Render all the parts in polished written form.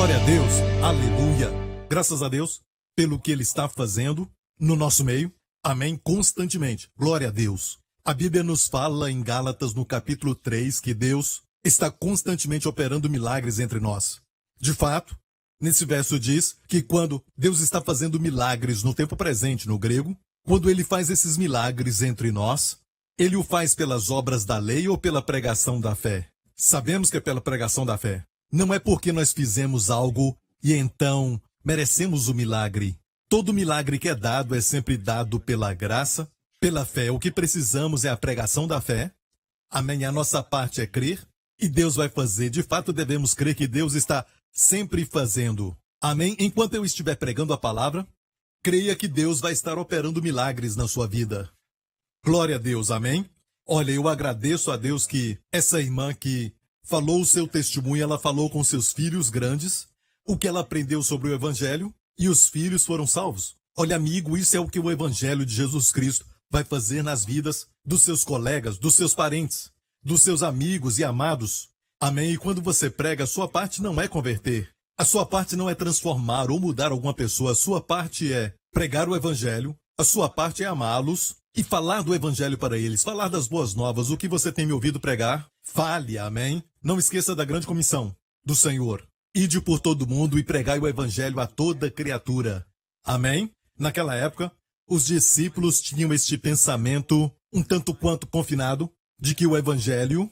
Glória a Deus, aleluia. Graças a Deus pelo que Ele está fazendo no nosso meio. Amém, constantemente. Glória a Deus. A Bíblia nos fala em Gálatas, no capítulo 3, que Deus está constantemente operando milagres entre nós. De fato, nesse verso diz que quando Deus está fazendo milagres no tempo presente, no grego, quando Ele faz esses milagres entre nós, Ele o faz pelas obras da lei ou pela pregação da fé? Sabemos que é pela pregação da fé. Não é porque nós fizemos algo e então merecemos o milagre. Todo milagre que é dado é sempre dado pela graça, pela fé. O que precisamos é a pregação da fé. Amém. A nossa parte é crer e Deus vai fazer. De fato, devemos crer que Deus está sempre fazendo. Amém. Enquanto eu estiver pregando a palavra, creia que Deus vai estar operando milagres na sua vida. Glória a Deus. Amém. Olha, eu agradeço a Deus que essa irmã que falou o seu testemunho, ela falou com seus filhos grandes, o que ela aprendeu sobre o Evangelho, e os filhos foram salvos. Olha, amigo, isso é o que o Evangelho de Jesus Cristo vai fazer nas vidas dos seus colegas, dos seus parentes, dos seus amigos e amados. Amém? E quando você prega, a sua parte não é converter. A sua parte não é transformar ou mudar alguma pessoa. A sua parte é pregar o Evangelho. A sua parte é amá-los e falar do Evangelho para eles. Falar das boas novas. O que você tem me ouvido pregar, fale. Amém? Não esqueça da grande comissão do Senhor. Ide por todo mundo e pregai o Evangelho a toda criatura. Amém? Naquela época, os discípulos tinham este pensamento um tanto quanto confinado de que o Evangelho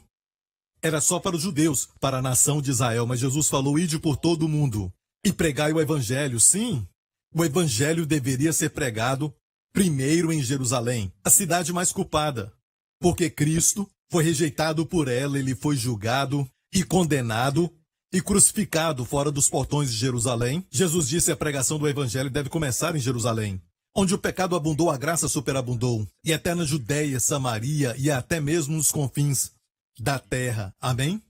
era só para os judeus, para a nação de Israel. Mas Jesus falou, ide por todo mundo e pregai o Evangelho. Sim, o Evangelho deveria ser pregado primeiro em Jerusalém, a cidade mais culpada, porque Cristo foi rejeitado por ela, ele foi julgado e condenado e crucificado fora dos portões de Jerusalém. Jesus disse que a pregação do Evangelho deve começar em Jerusalém, onde o pecado abundou, a graça superabundou, e até na Judéia, Samaria e até mesmo nos confins da terra. Amém?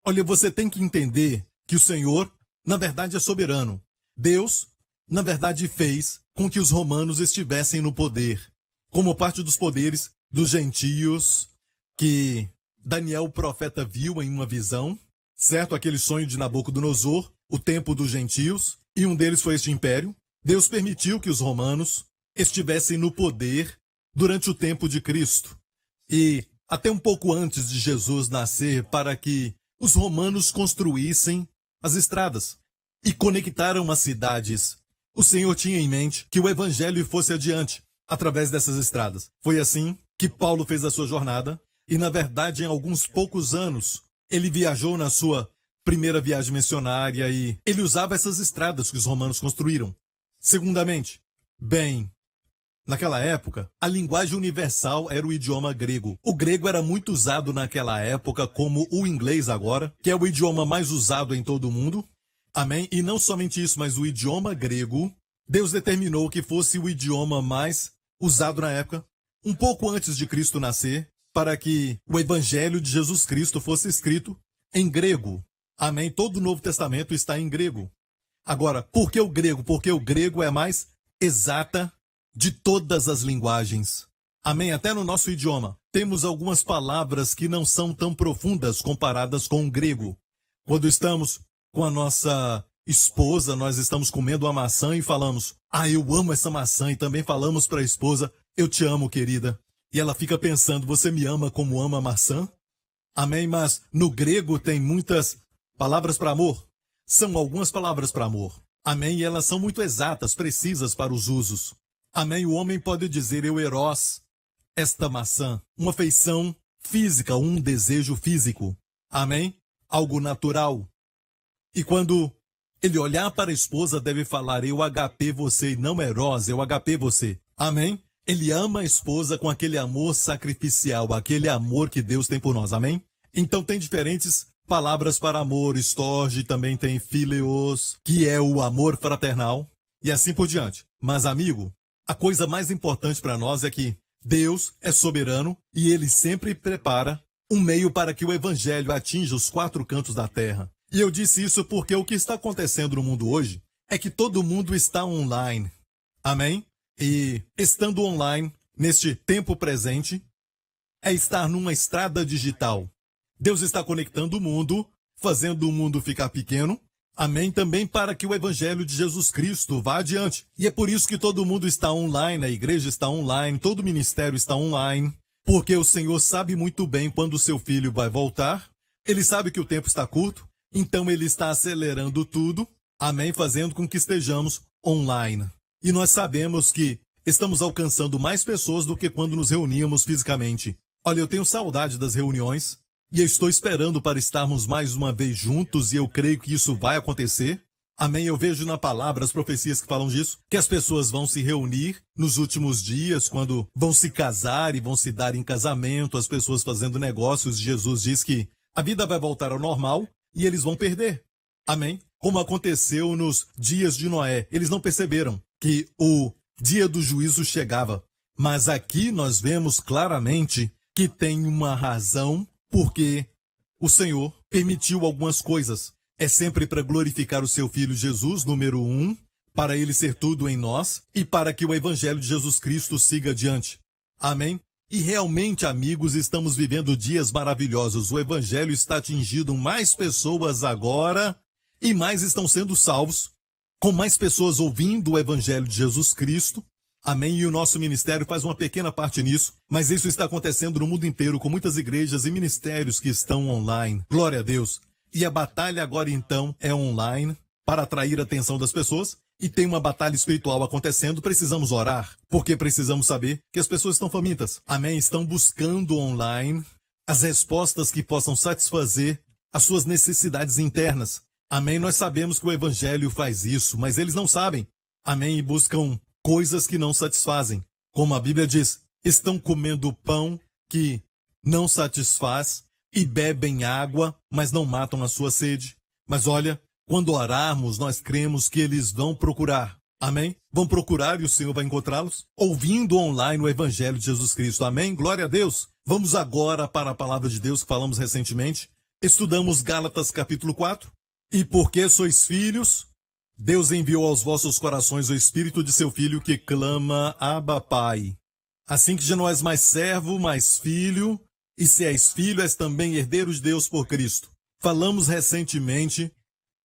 Olha, você tem que entender que o Senhor, na verdade, é soberano. Deus, na verdade, fez com que os romanos estivessem no poder, como parte dos poderes dos gentios que Daniel, o profeta, viu em uma visão, certo? Aquele sonho de Nabucodonosor, o tempo dos gentios, e um deles foi este império. Deus permitiu que os romanos estivessem no poder durante o tempo de Cristo e até um pouco antes de Jesus nascer, para que os romanos construíssem as estradas e conectaram as cidades. O Senhor tinha em mente que o Evangelho fosse adiante através dessas estradas. Foi assim que Paulo fez a sua jornada e, na verdade, em alguns poucos anos, ele viajou na sua primeira viagem missionária e ele usava essas estradas que os romanos construíram. Segundamente, bem, naquela época, a linguagem universal era o idioma grego. O grego era muito usado naquela época como o inglês agora, que é o idioma mais usado em todo o mundo. Amém? E não somente isso, mas o idioma grego, Deus determinou que fosse o idioma mais usado na época, um pouco antes de Cristo nascer, para que o Evangelho de Jesus Cristo fosse escrito em grego. Amém? Todo o Novo Testamento está em grego. Agora, por que o grego? Porque o grego é a mais exata de todas as linguagens. Amém? Até no nosso idioma, temos algumas palavras que não são tão profundas comparadas com o grego. Quando estamos com a nossa esposa, nós estamos comendo uma maçã e falamos, eu amo essa maçã, e também falamos para a esposa, eu te amo, querida. E ela fica pensando, você me ama como ama a maçã? Amém? Mas no grego tem muitas palavras para amor. São algumas palavras para amor. Amém? E elas são muito exatas, precisas para os usos. Amém? O homem pode dizer, eu eros esta maçã. Uma afeição física, um desejo físico. Amém? Algo natural. E quando ele olhar para a esposa, deve falar, eu HP você, e não eros, eu HP você. Amém? Ele ama a esposa com aquele amor sacrificial, aquele amor que Deus tem por nós. Amém? Então tem diferentes palavras para amor. Storge, também tem phileos, que é o amor fraternal, e assim por diante. Mas, amigo, a coisa mais importante para nós é que Deus é soberano e Ele sempre prepara um meio para que o Evangelho atinja os quatro cantos da terra. E eu disse isso porque o que está acontecendo no mundo hoje é que todo mundo está online. Amém? E estando online, neste tempo presente, é estar numa estrada digital. Deus está conectando o mundo, fazendo o mundo ficar pequeno, Amém, também para que o evangelho de Jesus Cristo vá adiante. E é por isso que todo mundo está online, a igreja está online, todo o ministério está online, porque o Senhor sabe muito bem quando o seu filho vai voltar. Ele sabe que o tempo está curto, então ele está acelerando tudo, amém, fazendo com que estejamos online. E nós sabemos que estamos alcançando mais pessoas do que quando nos reuníamos fisicamente. Olha, eu tenho saudade das reuniões e eu estou esperando para estarmos mais uma vez juntos e eu creio que isso vai acontecer. Amém, eu vejo na palavra as profecias que falam disso, que as pessoas vão se reunir nos últimos dias, quando vão se casar e vão se dar em casamento, as pessoas fazendo negócios. Jesus diz que a vida vai voltar ao normal e eles vão perder. Amém? Como aconteceu nos dias de Noé. Eles não perceberam que o dia do juízo chegava. Mas aqui nós vemos claramente que tem uma razão porque o Senhor permitiu algumas coisas. É sempre para glorificar o seu Filho Jesus, número 1, para ele ser tudo em nós e para que o Evangelho de Jesus Cristo siga adiante. Amém? E realmente, amigos, estamos vivendo dias maravilhosos. O Evangelho está atingindo mais pessoas agora e mais estão sendo salvos, com mais pessoas ouvindo o Evangelho de Jesus Cristo. Amém? E o nosso ministério faz uma pequena parte nisso, mas isso está acontecendo no mundo inteiro, com muitas igrejas e ministérios que estão online. Glória a Deus! E a batalha agora, então, é online, para atrair a atenção das pessoas, e tem uma batalha espiritual acontecendo. Precisamos orar, porque precisamos saber que as pessoas estão famintas. Amém? Estão buscando online as respostas que possam satisfazer as suas necessidades internas. Amém? Nós sabemos que o Evangelho faz isso, mas eles não sabem. Amém? E buscam coisas que não satisfazem. Como a Bíblia diz, estão comendo pão que não satisfaz e bebem água, mas não matam a sua sede. Mas olha, quando orarmos, nós cremos que eles vão procurar. Amém? Vão procurar e o Senhor vai encontrá-los ouvindo online o Evangelho de Jesus Cristo. Amém? Glória a Deus. Vamos agora para a palavra de Deus que falamos recentemente. Estudamos Gálatas capítulo 4. E porque sois filhos, Deus enviou aos vossos corações o Espírito de seu Filho que clama, Abba, Pai. Assim que já não és mais servo, mas filho, e se és filho, és também herdeiro de Deus por Cristo. Falamos recentemente,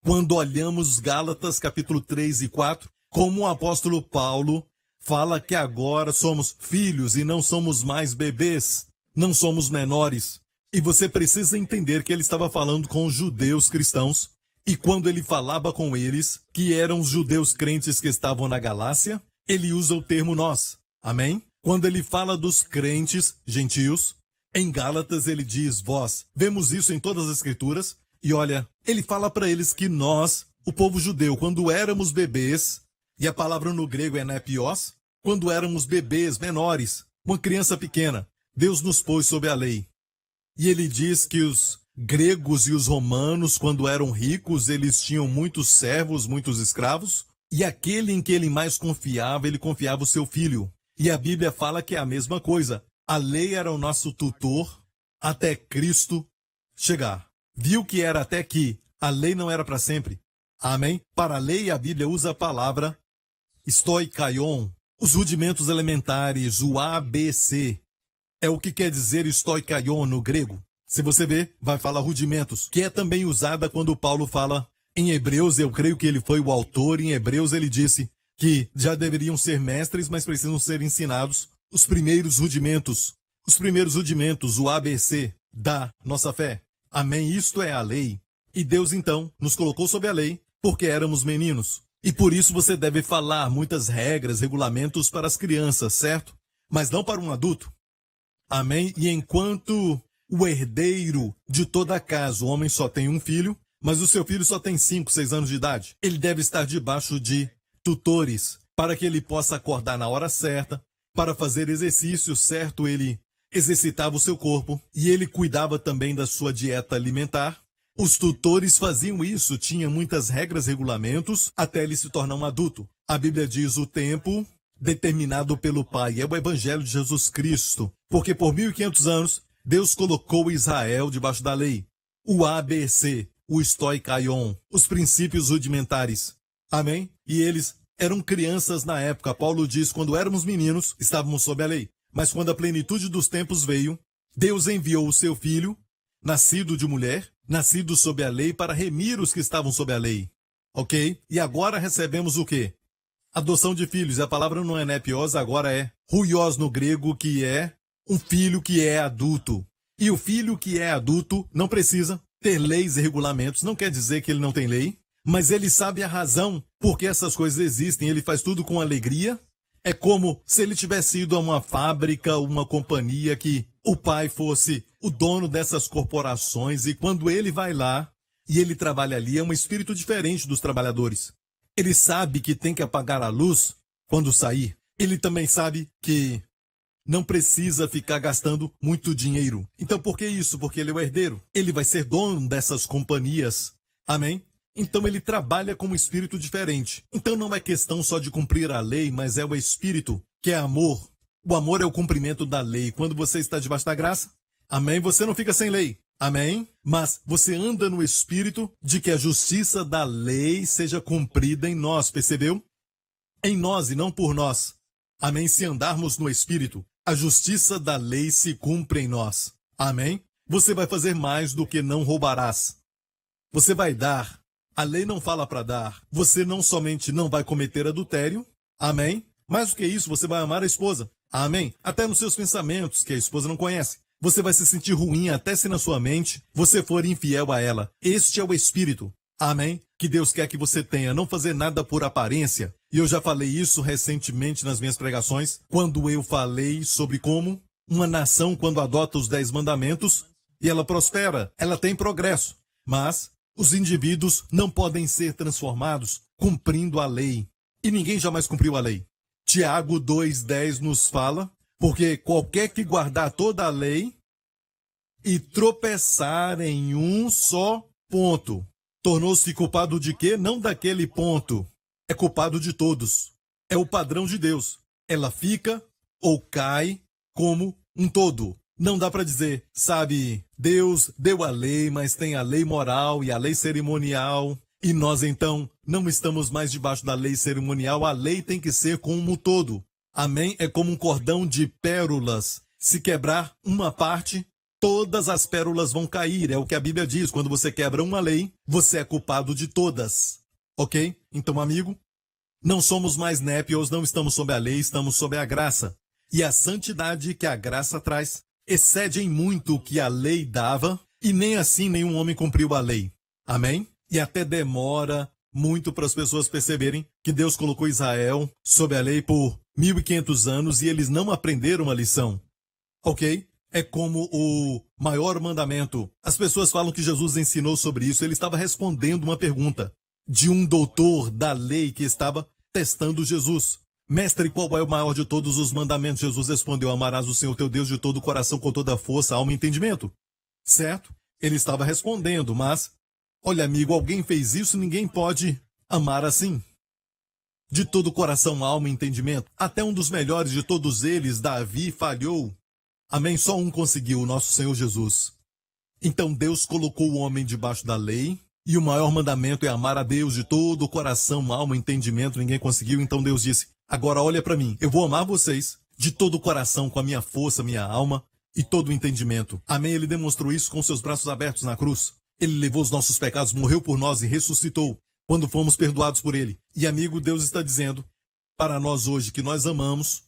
quando olhamos Gálatas capítulo 3 e 4, como o apóstolo Paulo fala que agora somos filhos e não somos mais bebês, não somos menores. E você precisa entender que ele estava falando com os judeus cristãos, e quando ele falava com eles, que eram os judeus crentes que estavam na Galácia, ele usa o termo nós. Amém? Quando ele fala dos crentes gentios, em Gálatas ele diz vós. Vemos isso em todas as escrituras. E olha, ele fala para eles que nós, o povo judeu, quando éramos bebês, e a palavra no grego é nepios, quando éramos bebês menores, uma criança pequena, Deus nos pôs sob a lei. E ele diz que os gregos e os romanos, quando eram ricos, eles tinham muitos servos, muitos escravos, e aquele em que ele mais confiava, ele confiava o seu filho. E a Bíblia fala que é a mesma coisa. A lei era o nosso tutor até Cristo chegar. Viu que era até que a lei não era para sempre. Amém? Para a lei, a Bíblia usa a palavra stoikaion, os rudimentos elementares, o ABC. É o que quer dizer stoikaion no grego. Se você ver, vai falar rudimentos, que é também usada quando Paulo fala em Hebreus. Eu creio que ele foi o autor. Em Hebreus ele disse que já deveriam ser mestres, mas precisam ser ensinados os primeiros rudimentos, o ABC da nossa fé. Amém? Isto é a lei. E Deus, então, nos colocou sob a lei porque éramos meninos. E por isso você deve falar muitas regras, regulamentos para as crianças, certo? Mas não para um adulto. Amém? E enquanto o herdeiro de toda a casa, o homem só tem um filho, mas o seu filho só tem 5, 6 anos de idade, ele deve estar debaixo de tutores para que ele possa acordar na hora certa, para fazer exercício certo. Ele exercitava o seu corpo e ele cuidava também da sua dieta alimentar. Os tutores faziam isso, tinha muitas regras, regulamentos, até ele se tornar um adulto. A Bíblia diz o tempo determinado pelo Pai é o Evangelho de Jesus Cristo, porque por 1500 anos Deus colocou Israel debaixo da lei. O ABC, o stoikaion, os princípios rudimentares. Amém? E eles eram crianças na época. Paulo diz, quando éramos meninos, estávamos sob a lei. Mas quando a plenitude dos tempos veio, Deus enviou o seu filho, nascido de mulher, nascido sob a lei, para remir os que estavam sob a lei. ok? E agora recebemos o quê? Adoção de filhos. A palavra não é nepios, agora é huios no grego, que é um filho que é adulto. E o filho que é adulto não precisa ter leis e regulamentos. Não quer dizer que ele não tem lei, mas ele sabe a razão por que essas coisas existem. Ele faz tudo com alegria. É como se ele tivesse ido a uma fábrica, uma companhia, que o pai fosse o dono dessas corporações, e quando ele vai lá e ele trabalha ali, é um espírito diferente dos trabalhadores. Ele sabe que tem que apagar a luz quando sair. Ele também sabe que não precisa ficar gastando muito dinheiro. Então por que isso? Porque ele é o herdeiro. Ele vai ser dono dessas companhias. Amém? Então ele trabalha com um espírito diferente. Então não é questão só de cumprir a lei, mas é o espírito, que é amor. O amor é o cumprimento da lei. Quando você está debaixo da graça, amém, você não fica sem lei. Amém? Mas você anda no espírito de que a justiça da lei seja cumprida em nós, percebeu? Em nós e não por nós. Amém? Se andarmos no espírito, a justiça da lei se cumpre em nós. Amém? Você vai fazer mais do que não roubarás. Você vai dar. A lei não fala para dar. Você não somente não vai cometer adultério. Amém? Mais do que isso, você vai amar a esposa. Amém? Até nos seus pensamentos, que a esposa não conhece. Você vai se sentir ruim até se na sua mente você for infiel a ela. Este é o espírito. Amém? Que Deus quer que você tenha. Não fazer nada por aparência. E eu já falei isso recentemente nas minhas pregações, quando eu falei sobre como uma nação, quando adota os 10 mandamentos, e ela prospera, ela tem progresso. Mas os indivíduos não podem ser transformados cumprindo a lei. E ninguém jamais cumpriu a lei. Tiago 2,10 nos fala, porque qualquer que guardar toda a lei e tropeçar em um só ponto, tornou-se culpado de quê? Não daquele ponto. É culpado de todos. É o padrão de Deus. Ela fica ou cai como um todo. Não dá para dizer, sabe, Deus deu a lei, mas tem a lei moral e a lei cerimonial. E nós, então, não estamos mais debaixo da lei cerimonial. A lei tem que ser como um todo. Amém? É como um cordão de pérolas. Se quebrar uma parte, todas as pérolas vão cair. É o que a Bíblia diz. Quando você quebra uma lei, você é culpado de todas. Ok? Então, amigo, não somos mais népios, não estamos sob a lei, estamos sob a graça. E a santidade que a graça traz excede em muito o que a lei dava, e nem assim nenhum homem cumpriu a lei. Amém? E até demora muito para as pessoas perceberem que Deus colocou Israel sob a lei por 1.500 anos e eles não aprenderam a lição. Ok? É como o maior mandamento. As pessoas falam que Jesus ensinou sobre isso. Ele estava respondendo uma pergunta de um doutor da lei que estava testando Jesus. Mestre, qual é o maior de todos os mandamentos? Jesus respondeu, amarás o Senhor teu Deus de todo o coração, com toda a força, alma e entendimento. Certo? Ele estava respondendo, mas, olha amigo, alguém fez isso, ninguém pode amar assim. De todo o coração, alma e entendimento. Até um dos melhores de todos eles, Davi, falhou. Amém? Só um conseguiu, o nosso Senhor Jesus. Então Deus colocou o homem debaixo da lei, e o maior mandamento é amar a Deus de todo o coração, alma e entendimento. Ninguém conseguiu, então Deus disse, agora olha para mim, eu vou amar vocês de todo o coração, com a minha força, minha alma e todo o entendimento. Amém? Ele demonstrou isso com seus braços abertos na cruz. Ele levou os nossos pecados, morreu por nós e ressuscitou quando fomos perdoados por ele. E amigo, Deus está dizendo para nós hoje que nós amamos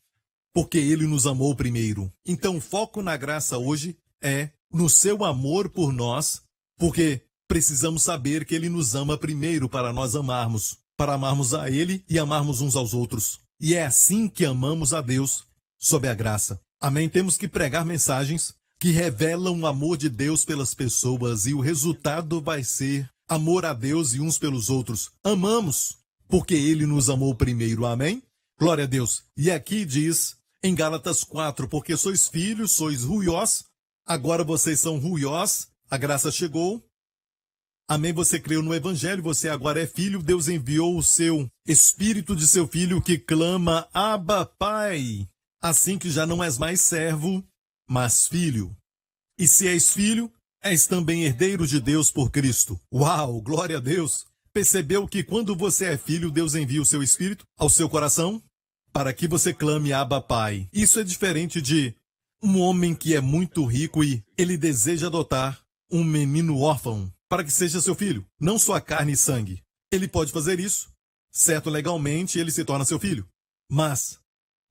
porque ele nos amou primeiro. Então o foco na graça hoje é no seu amor por nós, porque precisamos saber que ele nos ama primeiro para nós amarmos, para amarmos a ele e amarmos uns aos outros. E é assim que amamos a Deus, sob a graça. Amém? Temos que pregar mensagens que revelam o amor de Deus pelas pessoas, e o resultado vai ser amor a Deus e uns pelos outros. Amamos, porque ele nos amou primeiro. Amém? Glória a Deus. E aqui diz, em Gálatas 4, porque sois filhos, sois ruiós, agora vocês são ruiós, a graça chegou. Amém? Você creu no Evangelho, você agora é filho, Deus enviou o seu Espírito de seu Filho que clama, Abba, Pai. Assim que já não és mais servo, mas filho. E se és filho, és também herdeiro de Deus por Cristo. Uau, glória a Deus! Percebeu que quando você é filho, Deus envia o seu Espírito ao seu coração para que você clame, Abba, Pai. Isso é diferente de um homem que é muito rico e ele deseja adotar um menino órfão para que seja seu filho, não sua carne e sangue. Ele pode fazer isso, certo, legalmente ele se torna seu filho. Mas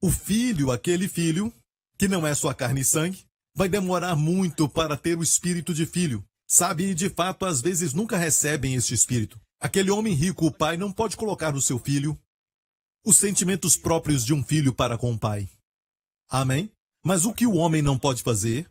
o filho, aquele filho, que não é sua carne e sangue, vai demorar muito para ter o espírito de filho. Sabe, e de fato, às vezes nunca recebem este espírito. Aquele homem rico, o pai, não pode colocar no seu filho os sentimentos próprios de um filho para com o pai. Amém? Mas o que o homem não pode fazer,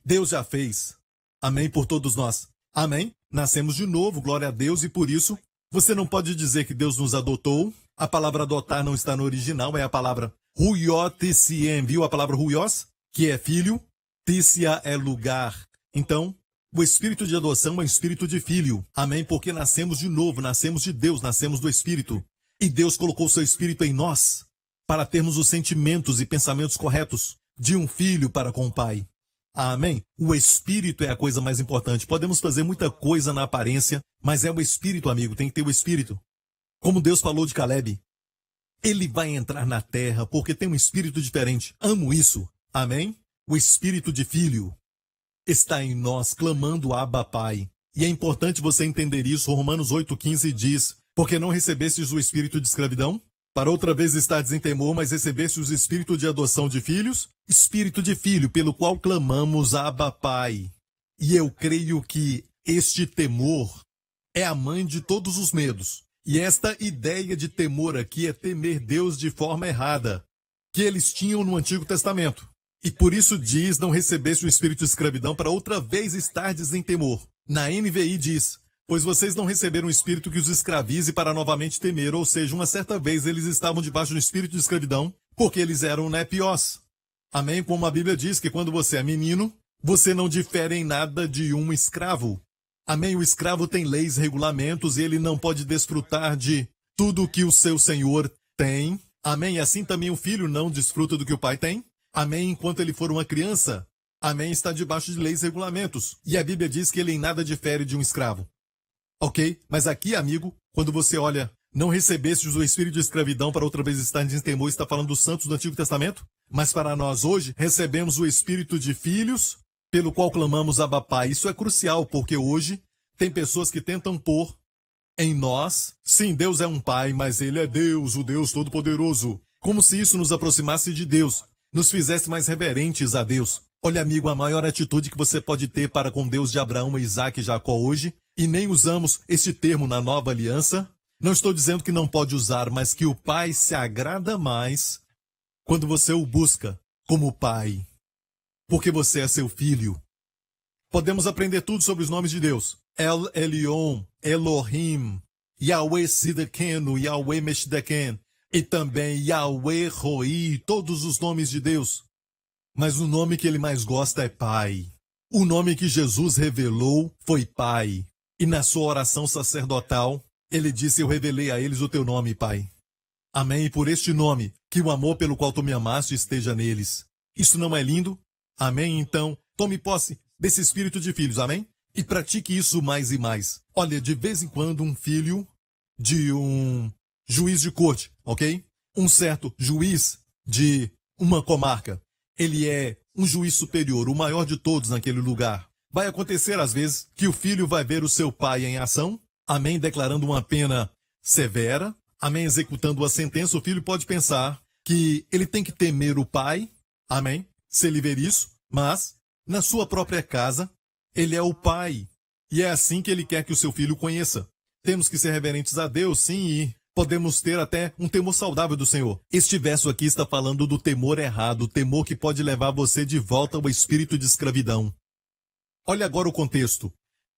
Deus já fez. Amém por todos nós. Amém? Nascemos de novo, glória a Deus, e por isso, você não pode dizer que Deus nos adotou. A palavra adotar não está no original, é a palavra huiotissiem, viu a palavra huios? Que é filho, tissia é lugar. Então, o espírito de adoção é um espírito de filho. Amém? Porque nascemos de novo, nascemos de Deus, nascemos do Espírito. E Deus colocou o seu Espírito em nós para termos os sentimentos e pensamentos corretos de um filho para com o pai. Amém? O Espírito é a coisa mais importante. Podemos fazer muita coisa na aparência, mas é o Espírito, amigo, tem que ter o Espírito. Como Deus falou de Caleb, ele vai entrar na terra porque tem um espírito diferente. Amo isso. Amém? O espírito de filho está em nós, clamando Abba Pai. E é importante você entender isso. Romanos 8,15 diz: porque não recebestes o espírito de escravidão, para outra vez estardes em temor, mas recebestes o espírito de adoção de filhos, espírito de filho, pelo qual clamamos Abba Pai. E eu creio que este temor é a mãe de todos os medos. E esta ideia de temor aqui é temer Deus de forma errada, que eles tinham no Antigo Testamento. E por isso diz, não recebeste o espírito de escravidão, para outra vez estardes em temor. Na NVI diz, pois vocês não receberam um espírito que os escravize para novamente temer, ou seja, uma certa vez eles estavam debaixo do espírito de escravidão, porque eles eram nepiós. Amém? Como a Bíblia diz que quando você é menino, você não difere em nada de um escravo. Amém? O escravo tem leis, regulamentos, e ele não pode desfrutar de tudo que o seu senhor tem. Amém? E assim também o filho não desfruta do que o pai tem. Amém? Enquanto ele for uma criança, amém, está debaixo de leis e regulamentos. E a Bíblia diz que ele em nada difere de um escravo. Ok? Mas aqui, amigo, quando você olha, não recebestes o espírito de escravidão para outra vez estar em temor, está falando dos santos do Antigo Testamento? Mas para nós hoje, recebemos o espírito de filhos, pelo qual clamamos Abba Pai. Isso é crucial, porque hoje tem pessoas que tentam pôr em nós, sim, Deus é um pai, mas ele é Deus, o Deus Todo-Poderoso. Como se isso nos aproximasse de Deus, nos fizesse mais reverentes a Deus. Olha, amigo, a maior atitude que você pode ter para com Deus de Abraão, Isaque e Jacó hoje, e nem usamos esse termo na nova aliança, não estou dizendo que não pode usar, mas que o pai se agrada mais quando você o busca como pai, porque você é seu filho. Podemos aprender tudo sobre os nomes de Deus. El Elyon, Elohim, Yahweh Sidekenu, Yahweh Meshideken, e também Yahweh Roi, todos os nomes de Deus. Mas o nome que ele mais gosta é Pai. O nome que Jesus revelou foi Pai. E na sua oração sacerdotal, ele disse, eu revelei a eles o teu nome, Pai. Amém, e por este nome, que o amor pelo qual tu me amaste esteja neles. Isso não é lindo? Amém, então, tome posse desse espírito de filhos, amém? E pratique isso mais e mais. Olha, de vez em quando um filho de um juiz de corte, ok? Um certo juiz de uma comarca. Ele é um juiz superior, o maior de todos naquele lugar. Vai acontecer às vezes que o filho vai ver o seu pai em ação, amém, declarando uma pena severa, amém, executando a sentença. O filho pode pensar que ele tem que temer o pai, amém, se ele ver isso, mas na sua própria casa, ele é o pai. E é assim que ele quer que o seu filho conheça. Temos que ser reverentes a Deus, sim, e podemos ter até um temor saudável do Senhor. Este verso aqui está falando do temor errado, o temor que pode levar você de volta ao espírito de escravidão. Olha agora o contexto.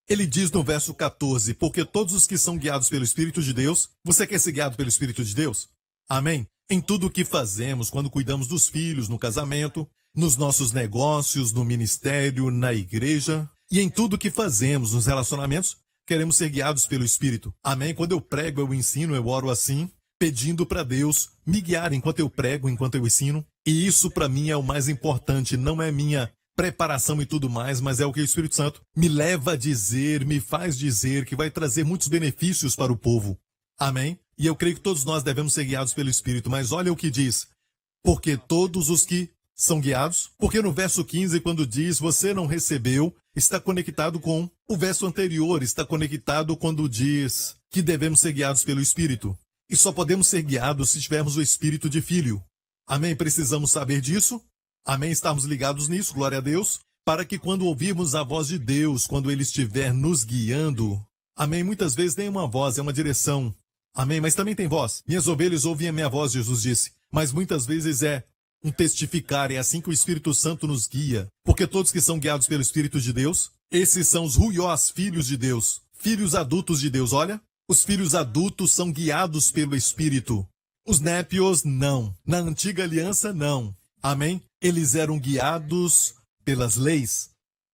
Ele diz no verso 14, porque todos os que são guiados pelo Espírito de Deus, você quer ser guiado pelo Espírito de Deus? Amém? Em tudo o que fazemos, quando cuidamos dos filhos, no casamento, nos nossos negócios, no ministério, na igreja, e em tudo o que fazemos, nos relacionamentos, queremos ser guiados pelo Espírito. Amém? Quando eu prego, eu ensino, eu oro assim, pedindo para Deus me guiar enquanto eu prego, enquanto eu ensino. E isso para mim é o mais importante, não é minha preparação e tudo mais, mas é o que o Espírito Santo me leva a dizer, me faz dizer, que vai trazer muitos benefícios para o povo. Amém? E eu creio que todos nós devemos ser guiados pelo Espírito, mas olha o que diz. Porque todos os que são guiados, porque no verso 15, quando diz, você não recebeu, está conectado com O verso anterior está conectado quando diz que devemos ser guiados pelo Espírito. E só podemos ser guiados se tivermos o Espírito de Filho. Amém? Precisamos saber disso? Amém? Estarmos ligados nisso, glória a Deus, para que quando ouvirmos a voz de Deus, quando Ele estiver nos guiando, amém? Muitas vezes tem uma voz, é uma direção, amém? Mas também tem voz. Minhas ovelhas ouvem a minha voz, Jesus disse. Mas muitas vezes é um testificar, é assim que o Espírito Santo nos guia. Porque todos que são guiados pelo Espírito de Deus, esses são os ruiós, filhos de Deus, filhos adultos de Deus, olha. Os filhos adultos são guiados pelo Espírito. Os népios, não. Na antiga aliança, não. Amém? Eles eram guiados pelas leis.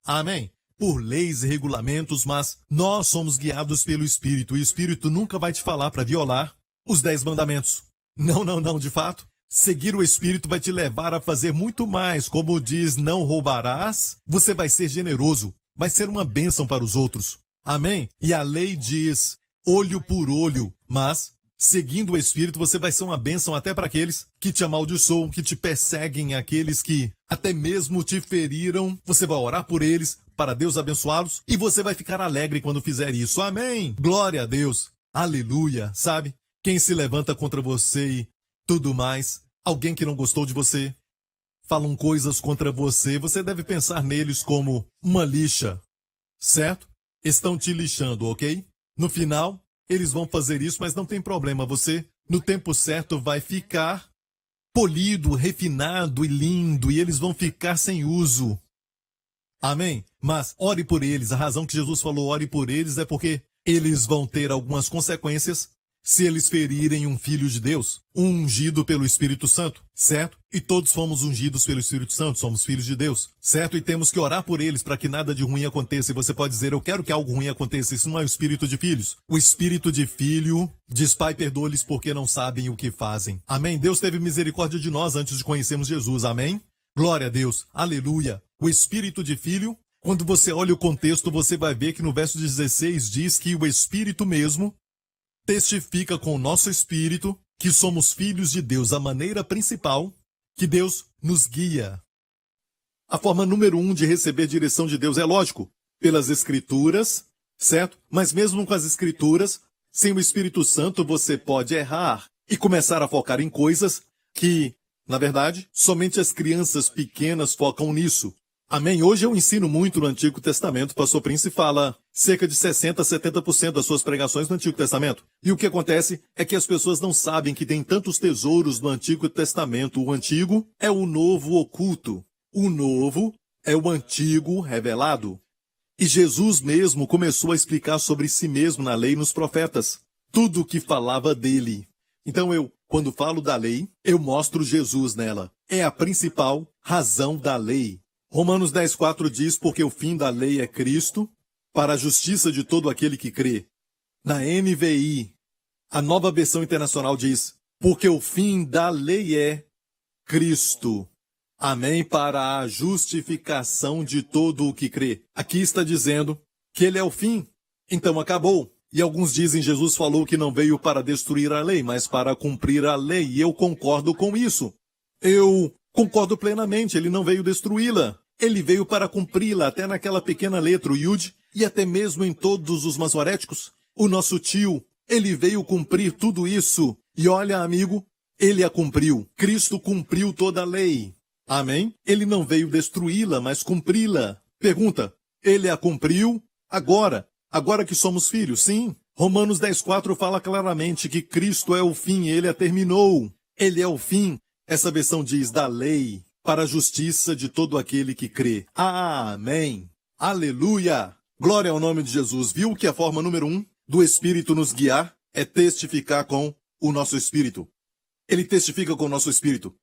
Amém? Por leis e regulamentos, mas nós somos guiados pelo Espírito. E o Espírito nunca vai te falar para violar os 10 mandamentos. Não, não, não, de fato. Seguir o Espírito vai te levar a fazer muito mais. Como diz, não roubarás. Você vai ser generoso. Vai ser uma bênção para os outros. Amém? E a lei diz olho por olho, mas seguindo o Espírito, você vai ser uma bênção até para aqueles que te amaldiçoam, que te perseguem, aqueles que até mesmo te feriram. Você vai orar por eles, para Deus abençoá-los, e você vai ficar alegre quando fizer isso. Amém! Glória a Deus! Aleluia! Sabe? Quem se levanta contra você e tudo mais, alguém que não gostou de você, falam coisas contra você, você deve pensar neles como uma lixa, certo? Estão te lixando, ok? No final, eles vão fazer isso, mas não tem problema. Você, no tempo certo, vai ficar polido, refinado e lindo, e eles vão ficar sem uso. Amém? Mas ore por eles. A razão que Jesus falou ore por eles é porque eles vão ter algumas consequências se eles ferirem um filho de Deus, um ungido pelo Espírito Santo, certo? E todos fomos ungidos pelo Espírito Santo, somos filhos de Deus, certo? E temos que orar por eles para que nada de ruim aconteça. E você pode dizer, eu quero que algo ruim aconteça. Isso não é o espírito de filhos. O espírito de filho diz, Pai, perdoa-lhes porque não sabem o que fazem. Amém? Deus teve misericórdia de nós antes de conhecermos Jesus. Amém? Glória a Deus. Aleluia. O espírito de filho, quando você olha o contexto, você vai ver que no verso 16 diz que o Espírito mesmo testifica com o nosso espírito que somos filhos de Deus. A maneira principal que Deus nos guia. A forma número 1 de receber direção de Deus é lógico, pelas Escrituras, certo? Mas mesmo com as Escrituras, sem o Espírito Santo você pode errar e começar a focar em coisas que, na verdade, somente as crianças pequenas focam nisso. Amém? Hoje eu ensino muito no Antigo Testamento. O pastor Prince fala cerca de 60% a 70% das suas pregações no Antigo Testamento. E o que acontece é que as pessoas não sabem que tem tantos tesouros no Antigo Testamento. O antigo é o novo oculto. O novo é o antigo revelado. E Jesus mesmo começou a explicar sobre si mesmo na lei e nos profetas. Tudo o que falava dele. Então quando falo da lei, eu mostro Jesus nela. É a principal razão da lei. Romanos 10,4 diz, porque o fim da lei é Cristo, para a justiça de todo aquele que crê. Na NVI, a nova versão internacional diz, porque o fim da lei é Cristo. Amém? Para a justificação de todo o que crê. Aqui está dizendo que ele é o fim. Então acabou. E alguns dizem, Jesus falou que não veio para destruir a lei, mas para cumprir a lei. E eu concordo com isso. Eu concordo plenamente, ele não veio destruí-la. Ele veio para cumpri-la, até naquela pequena letra, o Yud, e até mesmo em todos os masoréticos. O nosso tio, ele veio cumprir tudo isso. E olha, amigo, ele a cumpriu. Cristo cumpriu toda a lei. Amém? Ele não veio destruí-la, mas cumpri-la. Pergunta, ele a cumpriu agora? Agora que somos filhos, sim. Romanos 10,4 fala claramente que Cristo é o fim, ele a terminou. Ele é o fim. Essa versão diz da lei para a justiça de todo aquele que crê. Amém. Aleluia. Glória ao nome de Jesus. Viu que a forma número 1 do Espírito nos guiar é testificar com o nosso Espírito. Ele testifica com o nosso Espírito.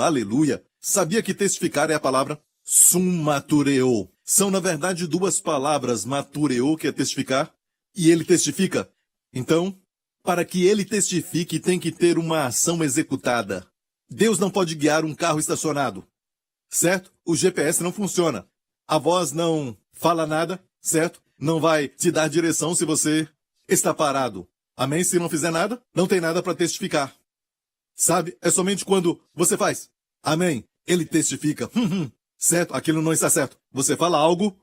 Aleluia. Sabia que testificar é a palavra summatureo. São, na verdade, duas palavras, matureo, que é testificar, e ele testifica. Então, para que ele testifique, tem que ter uma ação executada. Deus não pode guiar um carro estacionado, certo? O GPS não funciona. A voz não fala nada, certo? Não vai te dar direção se você está parado. Amém? Se não fizer nada, não tem nada para testificar. Sabe? É somente quando você faz. Amém? Ele testifica. Certo? Aquilo não está certo. Você fala algo.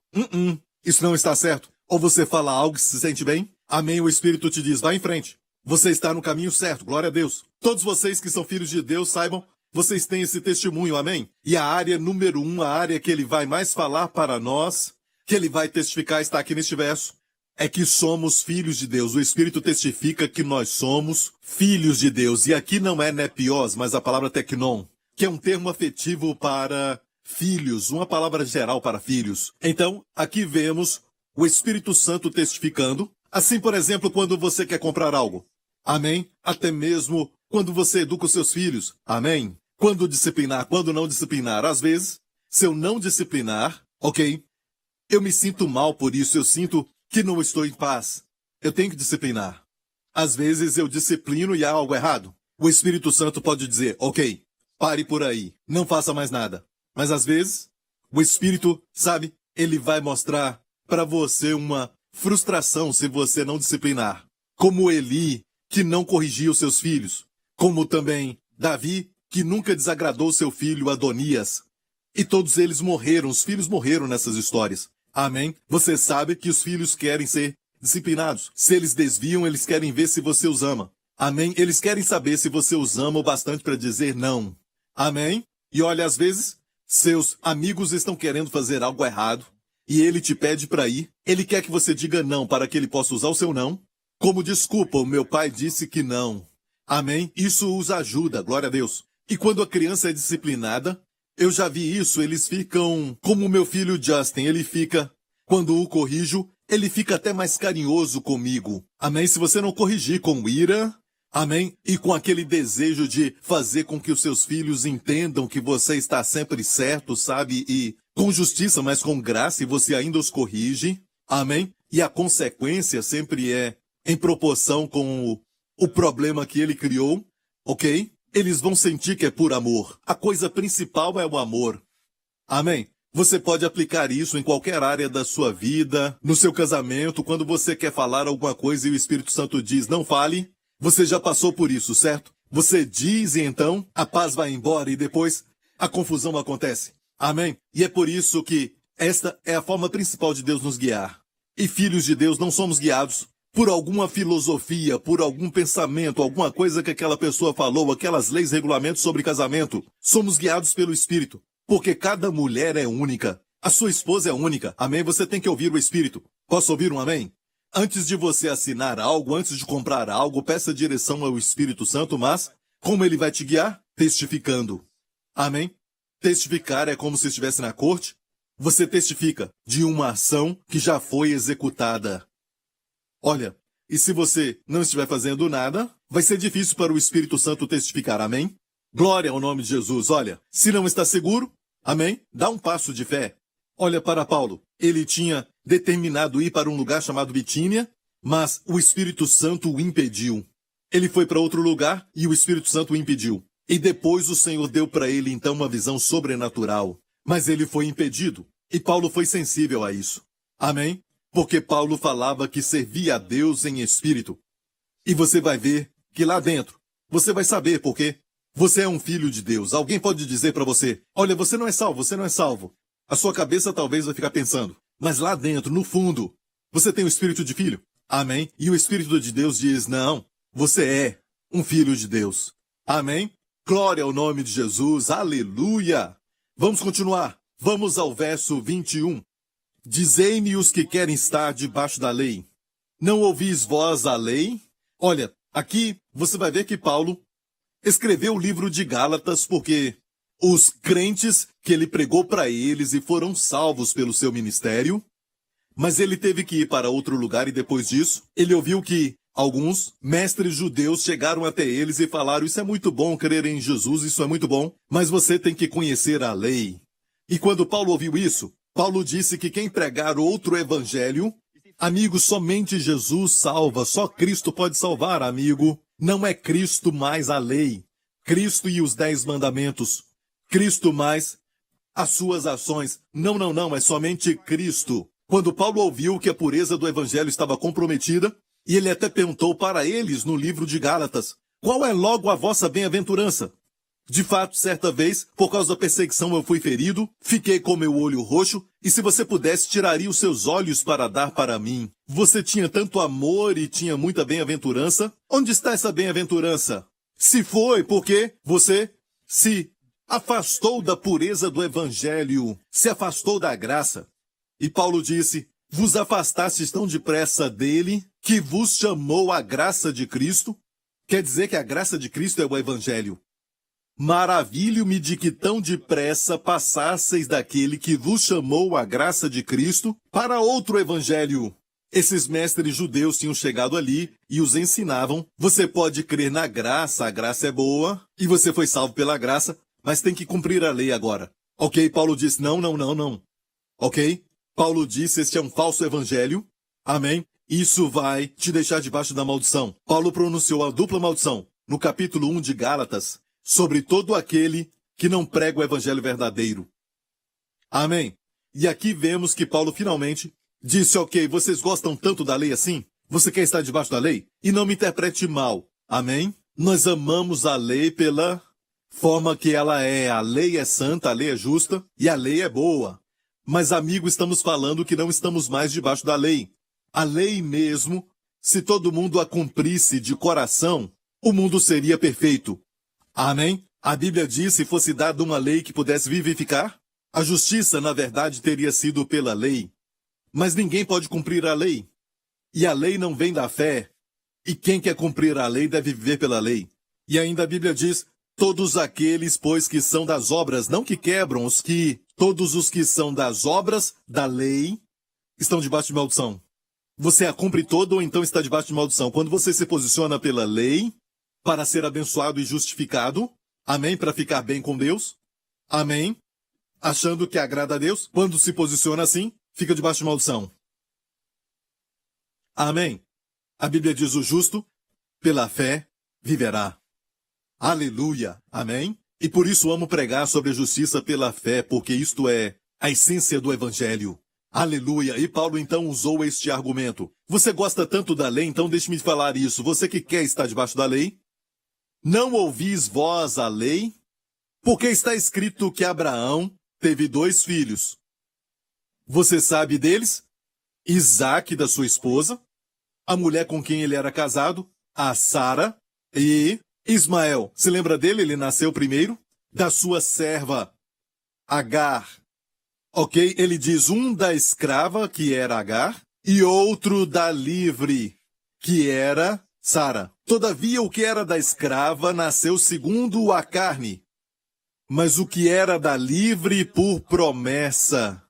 Isso não está certo. Ou você fala algo e se sente bem? Amém, o Espírito te diz, vá em frente. Você está no caminho certo, glória a Deus. Todos vocês que são filhos de Deus, saibam, vocês têm esse testemunho, amém? E a área número 1, a área que ele vai mais falar para nós, que ele vai testificar, está aqui neste verso, é que somos filhos de Deus. O Espírito testifica que nós somos filhos de Deus. E aqui não é nepios, mas a palavra teknon, que é um termo afetivo para filhos, uma palavra geral para filhos. Então, aqui vemos o Espírito Santo testificando, assim, por exemplo, quando você quer comprar algo. Amém? Até mesmo quando você educa os seus filhos. Amém? Quando disciplinar, quando não disciplinar. Às vezes, se eu não disciplinar, ok? Eu me sinto mal por isso, eu sinto que não estou em paz. Eu tenho que disciplinar. Às vezes eu disciplino e há algo errado. O Espírito Santo pode dizer, ok, pare por aí, não faça mais nada. Mas às vezes, o Espírito, sabe, ele vai mostrar para você uma frustração se você não disciplinar. Como Eli, que não corrigia os seus filhos. Como também Davi, que nunca desagradou seu filho Adonias. E todos eles morreram, os filhos morreram nessas histórias. Amém? Você sabe que os filhos querem ser disciplinados. Se eles desviam, eles querem ver se você os ama. Amém? Eles querem saber se você os ama o bastante para dizer não. Amém? E olha, às vezes, seus amigos estão querendo fazer algo errado e ele te pede para ir. Ele quer que você diga não para que ele possa usar o seu não. Como desculpa, o meu pai disse que não. Amém? Isso os ajuda, glória a Deus. E quando a criança é disciplinada, eu já vi isso, eles ficam como o meu filho Justin, ele fica, quando o corrijo, ele fica até mais carinhoso comigo. Amém? Se você não corrigir com ira, amém? E com aquele desejo de fazer com que os seus filhos entendam que você está sempre certo, sabe? E com justiça, mas com graça, e você ainda os corrige. Amém? E a consequência sempre é em proporção com o problema que ele criou, ok? Eles vão sentir que é por amor. A coisa principal é o amor. Amém? Você pode aplicar isso em qualquer área da sua vida, no seu casamento, quando você quer falar alguma coisa e o Espírito Santo diz, não fale. Você já passou por isso, certo? Você diz e então a paz vai embora e depois a confusão acontece. Amém? E é por isso que esta é a forma principal de Deus nos guiar. E filhos de Deus não somos guiados por alguma filosofia, por algum pensamento, alguma coisa que aquela pessoa falou, aquelas leis, regulamentos sobre casamento. Somos guiados pelo Espírito, porque cada mulher é única. A sua esposa é única. Amém? Você tem que ouvir o Espírito. Posso ouvir um amém? Antes de você assinar algo, antes de comprar algo, peça direção ao Espírito Santo, mas como ele vai te guiar? Testificando. Amém? Testificar é como se estivesse na corte. Você testifica de uma ação que já foi executada. Olha, e se você não estiver fazendo nada, vai ser difícil para o Espírito Santo testificar, amém? Glória ao nome de Jesus. Olha, se não está seguro, amém? Dá um passo de fé. Olha para Paulo. Ele tinha determinado ir para um lugar chamado Bitínia, mas o Espírito Santo o impediu. Ele foi para outro lugar e o Espírito Santo o impediu. E depois o Senhor deu para ele então uma visão sobrenatural. Mas ele foi impedido. E Paulo foi sensível a isso. Amém? Porque Paulo falava que servia a Deus em espírito. E você vai ver que lá dentro, você vai saber por quê. Você é um filho de Deus. Alguém pode dizer para você, olha, você não é salvo, você não é salvo. A sua cabeça talvez vai ficar pensando, mas lá dentro, no fundo, você tem o espírito de filho. Amém? E o Espírito de Deus diz, não, você é um filho de Deus. Amém? Glória ao nome de Jesus. Aleluia! Vamos continuar. Vamos ao verso 21. Dizei-me os que querem estar debaixo da lei. Não ouvis vós a lei? Olha, aqui você vai ver que Paulo escreveu o livro de Gálatas porque os crentes que ele pregou para eles e foram salvos pelo seu ministério, mas ele teve que ir para outro lugar e depois disso, ele ouviu que alguns mestres judeus chegaram até eles e falaram, isso é muito bom crer em Jesus, isso é muito bom, mas você tem que conhecer a lei. E quando Paulo ouviu isso, Paulo disse que quem pregar outro evangelho, amigo, somente Jesus salva, só Cristo pode salvar, amigo. Não é Cristo mais a lei, Cristo e os 10 mandamentos, Cristo mais as suas ações. Não, é somente Cristo. Quando Paulo ouviu que a pureza do evangelho estava comprometida, e ele até perguntou para eles no livro de Gálatas, qual é logo a vossa bem-aventurança? De fato, certa vez, por causa da perseguição eu fui ferido, fiquei com meu olho roxo, e se você pudesse, tiraria os seus olhos para dar para mim. Você tinha tanto amor e tinha muita bem-aventurança. Onde está essa bem-aventurança? Se foi porque você se afastou da pureza do evangelho, se afastou da graça. E Paulo disse, vos afastastes tão depressa dele, que vos chamou a graça de Cristo. Quer dizer que a graça de Cristo é o evangelho. Maravilho-me de que tão depressa passasseis daquele que vos chamou a graça de Cristo para outro evangelho. Esses mestres judeus tinham chegado ali e os ensinavam, você pode crer na graça, a graça é boa, e você foi salvo pela graça, mas tem que cumprir a lei agora. Ok, Paulo disse, não. Ok? Paulo disse, este é um falso evangelho. Amém? Isso vai te deixar debaixo da maldição. Paulo pronunciou a dupla maldição no capítulo 1 de Gálatas, sobre todo aquele que não prega o evangelho verdadeiro. Amém? E aqui vemos que Paulo finalmente disse, ok, vocês gostam tanto da lei assim? Você quer estar debaixo da lei? E não me interprete mal. Amém? Nós amamos a lei pela forma que ela é. A lei é santa, a lei é justa e a lei é boa. Mas, amigo, estamos falando que não estamos mais debaixo da lei. A lei mesmo, se todo mundo a cumprisse de coração, o mundo seria perfeito. Amém? A Bíblia diz, se fosse dada uma lei que pudesse vivificar, a justiça, na verdade, teria sido pela lei. Mas ninguém pode cumprir a lei. E a lei não vem da fé. E quem quer cumprir a lei deve viver pela lei. E ainda a Bíblia diz, todos aqueles, pois, que são das obras, não que quebram, todos os que são das obras da lei, estão debaixo de maldição. Você a cumpre toda ou então está debaixo de maldição. Quando você se posiciona pela lei, para ser abençoado e justificado, amém, para ficar bem com Deus, amém, achando que agrada a Deus, quando se posiciona assim, fica debaixo de maldição. Amém. A Bíblia diz, o justo, pela fé, viverá. Aleluia. Amém. E por isso amo pregar sobre a justiça pela fé, porque isto é a essência do evangelho. Aleluia. E Paulo então usou este argumento. Você gosta tanto da lei, então deixe-me falar isso. Você que quer estar debaixo da lei, não ouvis vós a lei? Porque está escrito que Abraão teve 2 filhos. Você sabe deles? Isaque, da sua esposa, a mulher com quem ele era casado, a Sara, e Ismael. Se lembra dele? Ele nasceu primeiro da sua serva, Agar. Ok? Ele diz um da escrava, que era Agar, e outro da livre, que era Sara. Todavia, o que era da escrava nasceu segundo a carne, mas o que era da livre por promessa.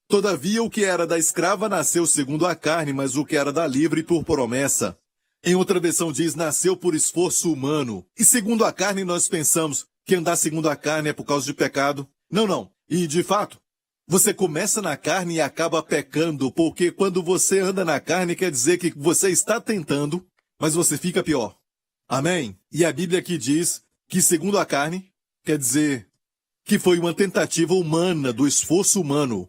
Todavia, o que era da escrava nasceu segundo a carne, mas o que era da livre por promessa. Em outra versão diz, nasceu por esforço humano. E segundo a carne, nós pensamos que andar segundo a carne é por causa de pecado. Não. E, de fato, você começa na carne e acaba pecando, porque quando você anda na carne, quer dizer que você está tentando, mas você fica pior. Amém? E a Bíblia aqui diz que segundo a carne, quer dizer que foi uma tentativa humana, do esforço humano.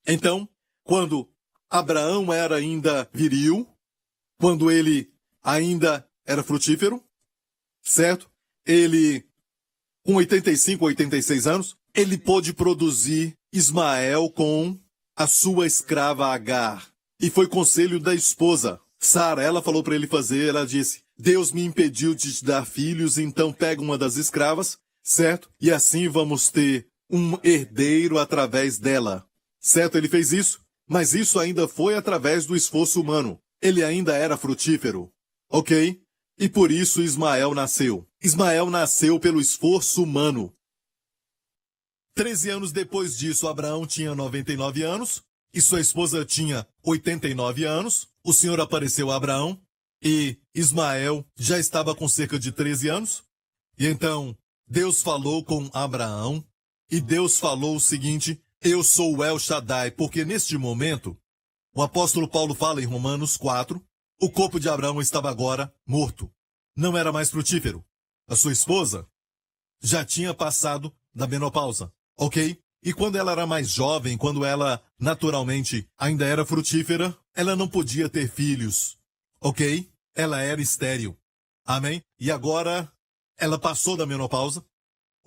Então, quando Abraão era ainda viril, quando ele ainda era frutífero, certo? Ele, com 85, 86 anos, ele pôde produzir Ismael com a sua escrava Agar. E foi conselho da esposa, Sara. Ela falou para ele fazer, ela disse, Deus me impediu de te dar filhos, então pega uma das escravas, certo? E assim vamos ter um herdeiro através dela. Certo? Ele fez isso, mas isso ainda foi através do esforço humano. Ele ainda era frutífero. Ok? E por isso Ismael nasceu. Ismael nasceu pelo esforço humano. 13 anos depois disso, Abraão tinha 99 anos e sua esposa tinha 89 anos. O Senhor apareceu a Abraão e Ismael já estava com cerca de 13 anos. E então Deus falou com Abraão e Deus falou o seguinte, eu sou o El Shaddai, porque neste momento, o apóstolo Paulo fala em Romanos 4, o corpo de Abraão estava agora morto. Não era mais frutífero. A sua esposa já tinha passado da menopausa, ok? E quando ela era mais jovem, quando ela naturalmente ainda era frutífera, ela não podia ter filhos, ok? Ela era estéril. Amém? E agora ela passou da menopausa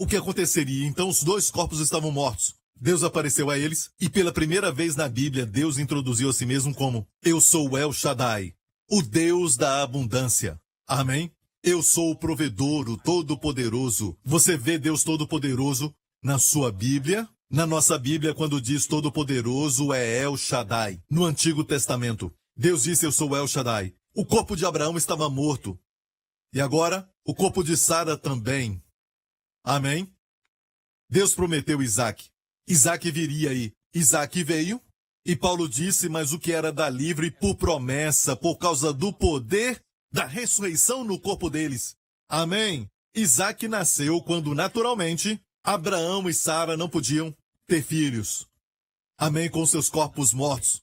o que aconteceria? Então os dois corpos estavam mortos. Deus apareceu a eles e pela primeira vez na Bíblia, Deus introduziu a si mesmo como Eu sou o El Shaddai, o Deus da abundância. Amém? Eu sou o provedor, o Todo-Poderoso. Você vê Deus Todo-Poderoso na sua Bíblia? Na nossa Bíblia, quando diz Todo-Poderoso, é El Shaddai. No Antigo Testamento, Deus disse Eu sou El Shaddai. O corpo de Abraão estava morto. E agora, o corpo de Sara também. Amém? Deus prometeu Isaac. Isaac viria aí. Isaac veio. E Paulo disse, mas o que era da livre por promessa, por causa do poder da ressurreição no corpo deles. Amém? Isaac nasceu quando, naturalmente, Abraão e Sara não podiam ter filhos. Amém? Com seus corpos mortos.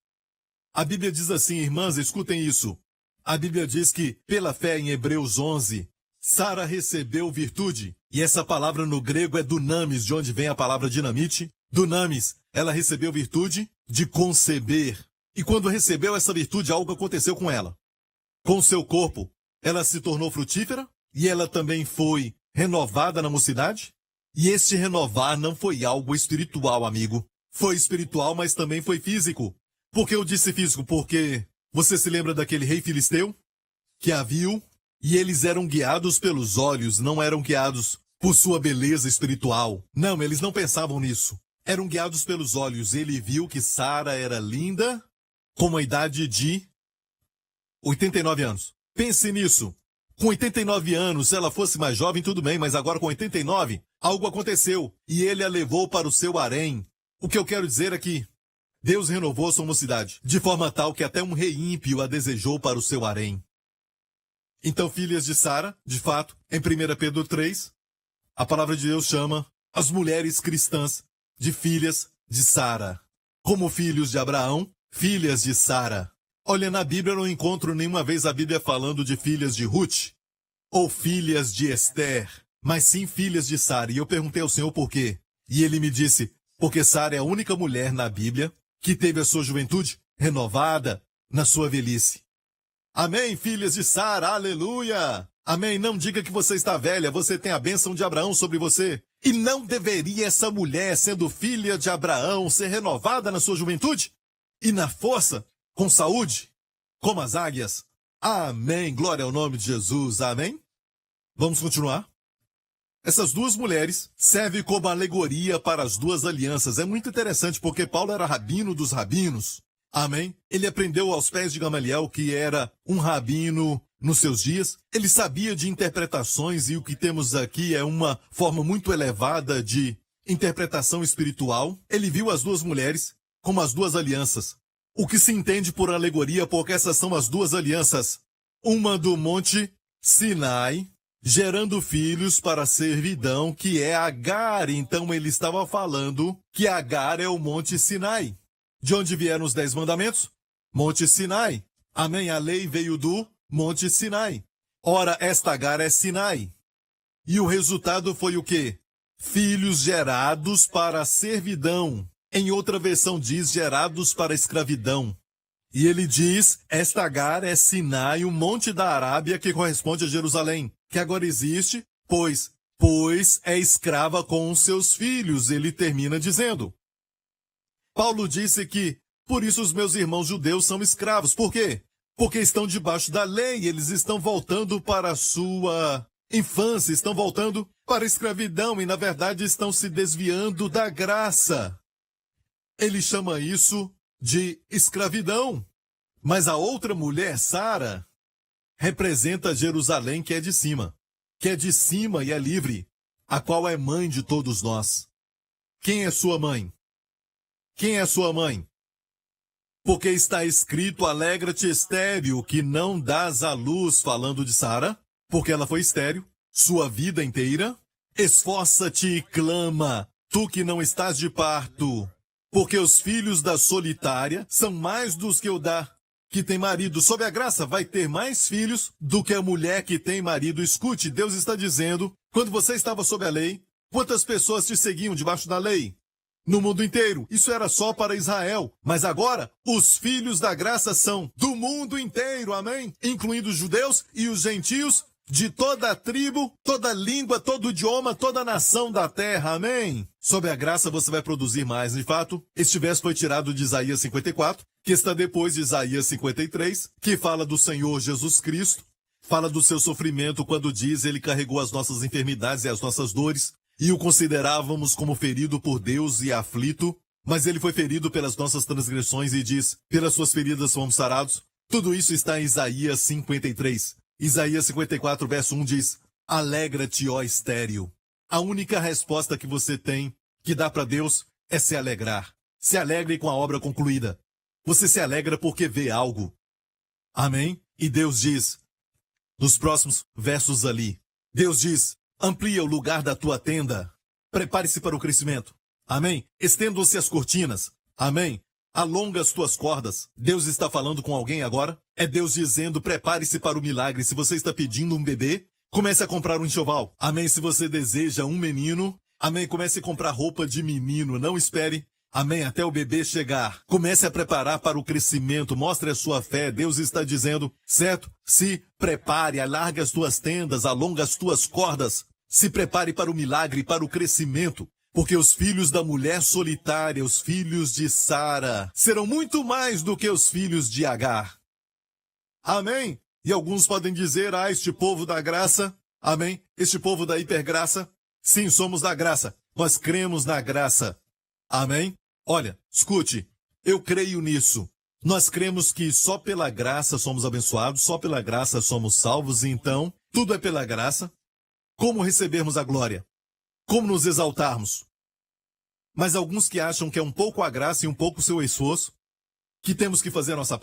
A Bíblia diz assim, irmãs, escutem isso. A Bíblia diz que, pela fé em Hebreus 11, Sara recebeu virtude. E essa palavra no grego é dunamis, de onde vem a palavra dinamite. Dunamis, ela recebeu virtude de conceber. E quando recebeu essa virtude, algo aconteceu com ela. Com seu corpo, ela se tornou frutífera e ela também foi renovada na mocidade. E este renovar não foi algo espiritual, amigo. Foi espiritual, mas também foi físico. Por que eu disse físico? Porque você se lembra daquele rei filisteu que a viu e eles eram guiados pelos olhos, não eram guiados por sua beleza espiritual. Não, eles não pensavam nisso. Eram guiados pelos olhos. Ele viu que Sara era linda com uma idade de 89 anos. Pense nisso. Com 89 anos, se ela fosse mais jovem, tudo bem, mas agora com 89, algo aconteceu e ele a levou para o seu harém. O que eu quero dizer é que Deus renovou sua mocidade, de forma tal que até um rei ímpio a desejou para o seu harém. Então, filhas de Sara, de fato, em 1 Pedro 3, a palavra de Deus chama as mulheres cristãs de filhas de Sara. Como filhos de Abraão, filhas de Sara. Olha, na Bíblia eu não encontro nenhuma vez a Bíblia falando de filhas de Ruth, ou filhas de Esther, mas sim filhas de Sara. E eu perguntei ao Senhor por quê. E ele me disse, porque Sara é a única mulher na Bíblia que teve a sua juventude renovada na sua velhice. Amém, filhas de Sara, aleluia! Amém, não diga que você está velha, você tem a bênção de Abraão sobre você. E não deveria essa mulher, sendo filha de Abraão, ser renovada na sua juventude? E na força? Com saúde, como as águias. Amém. Glória ao nome de Jesus. Amém. Vamos continuar. Essas duas mulheres servem como alegoria para as duas alianças. É muito interessante porque Paulo era rabino dos rabinos. Amém. Ele aprendeu aos pés de Gamaliel, que era um rabino nos seus dias. Ele sabia de interpretações e o que temos aqui é uma forma muito elevada de interpretação espiritual. Ele viu as duas mulheres como as duas alianças. O que se entende por alegoria, porque essas são as duas alianças. Uma do Monte Sinai, gerando filhos para a servidão, que é Agar. Então ele estava falando que Agar é o Monte Sinai. De onde vieram os 10 mandamentos? Monte Sinai. Amém. A lei veio do Monte Sinai. Ora, esta Agar é Sinai. E o resultado foi o quê? Filhos gerados para a servidão. Em outra versão diz gerados para a escravidão. E ele diz, esta Agar é Sinai, o monte da Arábia que corresponde a Jerusalém, que agora existe, pois é escrava com os seus filhos, ele termina dizendo. Paulo disse que, por isso os meus irmãos judeus são escravos. Por quê? Porque estão debaixo da lei, eles estão voltando para a sua infância, estão voltando para a escravidão e, na verdade, estão se desviando da graça. Ele chama isso de escravidão. Mas a outra mulher, Sara, representa Jerusalém, que é de cima e é livre, a qual é mãe de todos nós. Quem é sua mãe? Quem é sua mãe? Porque está escrito, alegra-te estéril, que não dás à luz, falando de Sara, porque ela foi estéril, sua vida inteira. Esforça-te e clama, tu que não estás de parto, porque os filhos da solitária são mais dos que o da que tem marido. Sob a graça vai ter mais filhos do que a mulher que tem marido. Escute, Deus está dizendo, quando você estava sob a lei, quantas pessoas te seguiam debaixo da lei? No mundo inteiro. Isso era só para Israel. Mas agora, os filhos da graça são do mundo inteiro, amém? Incluindo os judeus e os gentios, de toda a tribo, toda língua, todo idioma, toda nação da terra. Amém? Sob a graça você vai produzir mais. De fato, este verso foi tirado de Isaías 54, que está depois de Isaías 53, que fala do Senhor Jesus Cristo, fala do seu sofrimento quando diz ele carregou as nossas enfermidades e as nossas dores, e o considerávamos como ferido por Deus e aflito, mas ele foi ferido pelas nossas transgressões e diz, pelas suas feridas fomos sarados. Tudo isso está em Isaías 53. Isaías 54, verso 1 diz, alegra-te, ó estéril. A única resposta que você tem, que dá para Deus, é se alegrar. Se alegre com a obra concluída. Você se alegra porque vê algo. Amém? E Deus diz, nos próximos versos ali, Deus diz, amplia o lugar da tua tenda. Prepare-se para o crescimento. Amém? Estendam-se as cortinas. Amém? Alonga as tuas cordas. Deus está falando com alguém agora? É Deus dizendo, prepare-se para o milagre. Se você está pedindo um bebê, comece a comprar um enxoval. Amém? Se você deseja um menino, amém? Comece a comprar roupa de menino. Não espere, amém, até o bebê chegar. Comece a preparar para o crescimento. Mostre a sua fé. Deus está dizendo, certo? Se prepare, alarga as tuas tendas, alonga as tuas cordas. Se prepare para o milagre, para o crescimento. Porque os filhos da mulher solitária, os filhos de Sara, serão muito mais do que os filhos de Agar. Amém? E alguns podem dizer, este povo da graça, amém? Este povo da hipergraça, sim, somos da graça. Nós cremos na graça. Amém? Olha, escute, eu creio nisso. Nós cremos que só pela graça somos abençoados, só pela graça somos salvos, e então, tudo é pela graça. Como recebermos a glória? Como nos exaltarmos? Mas alguns que acham que é um pouco a graça e um pouco o seu esforço, que temos que fazer a nossa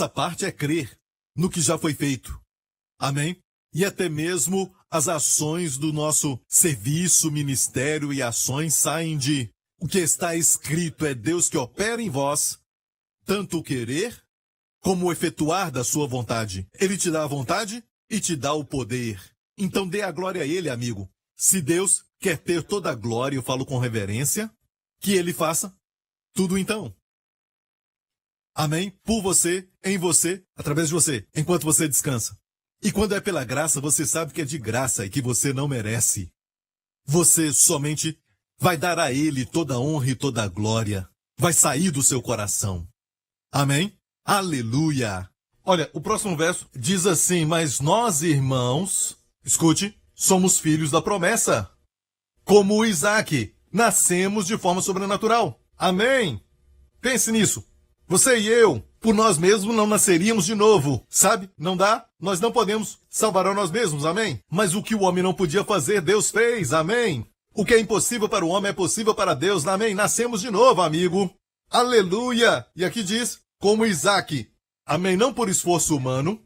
parte é crer no que já foi feito. Amém? E até mesmo as ações do nosso serviço, ministério e ações saem de o que está escrito, é Deus que opera em vós, tanto o querer como o efetuar da sua vontade. Ele te dá a vontade e te dá o poder. Então dê a glória a ele, amigo. Se Deus quer ter toda a glória, eu falo com reverência, que ele faça tudo então. Amém? Por você, em você, através de você, enquanto você descansa. E quando é pela graça, você sabe que é de graça e que você não merece. Você somente vai dar a ele toda a honra e toda a glória. Vai sair do seu coração. Amém? Aleluia! Olha, o próximo verso diz assim, mas nós, irmãos, escute, somos filhos da promessa. Como o Isaac, nascemos de forma sobrenatural. Amém? Pense nisso. Você e eu, por nós mesmos, não nasceríamos de novo. Sabe? Não dá? Nós não podemos salvar a nós mesmos. Amém? Mas o que o homem não podia fazer, Deus fez. Amém? O que é impossível para o homem é possível para Deus. Amém? Nascemos de novo, amigo. Aleluia! E aqui diz, como Isaac. Amém? Não por esforço humano.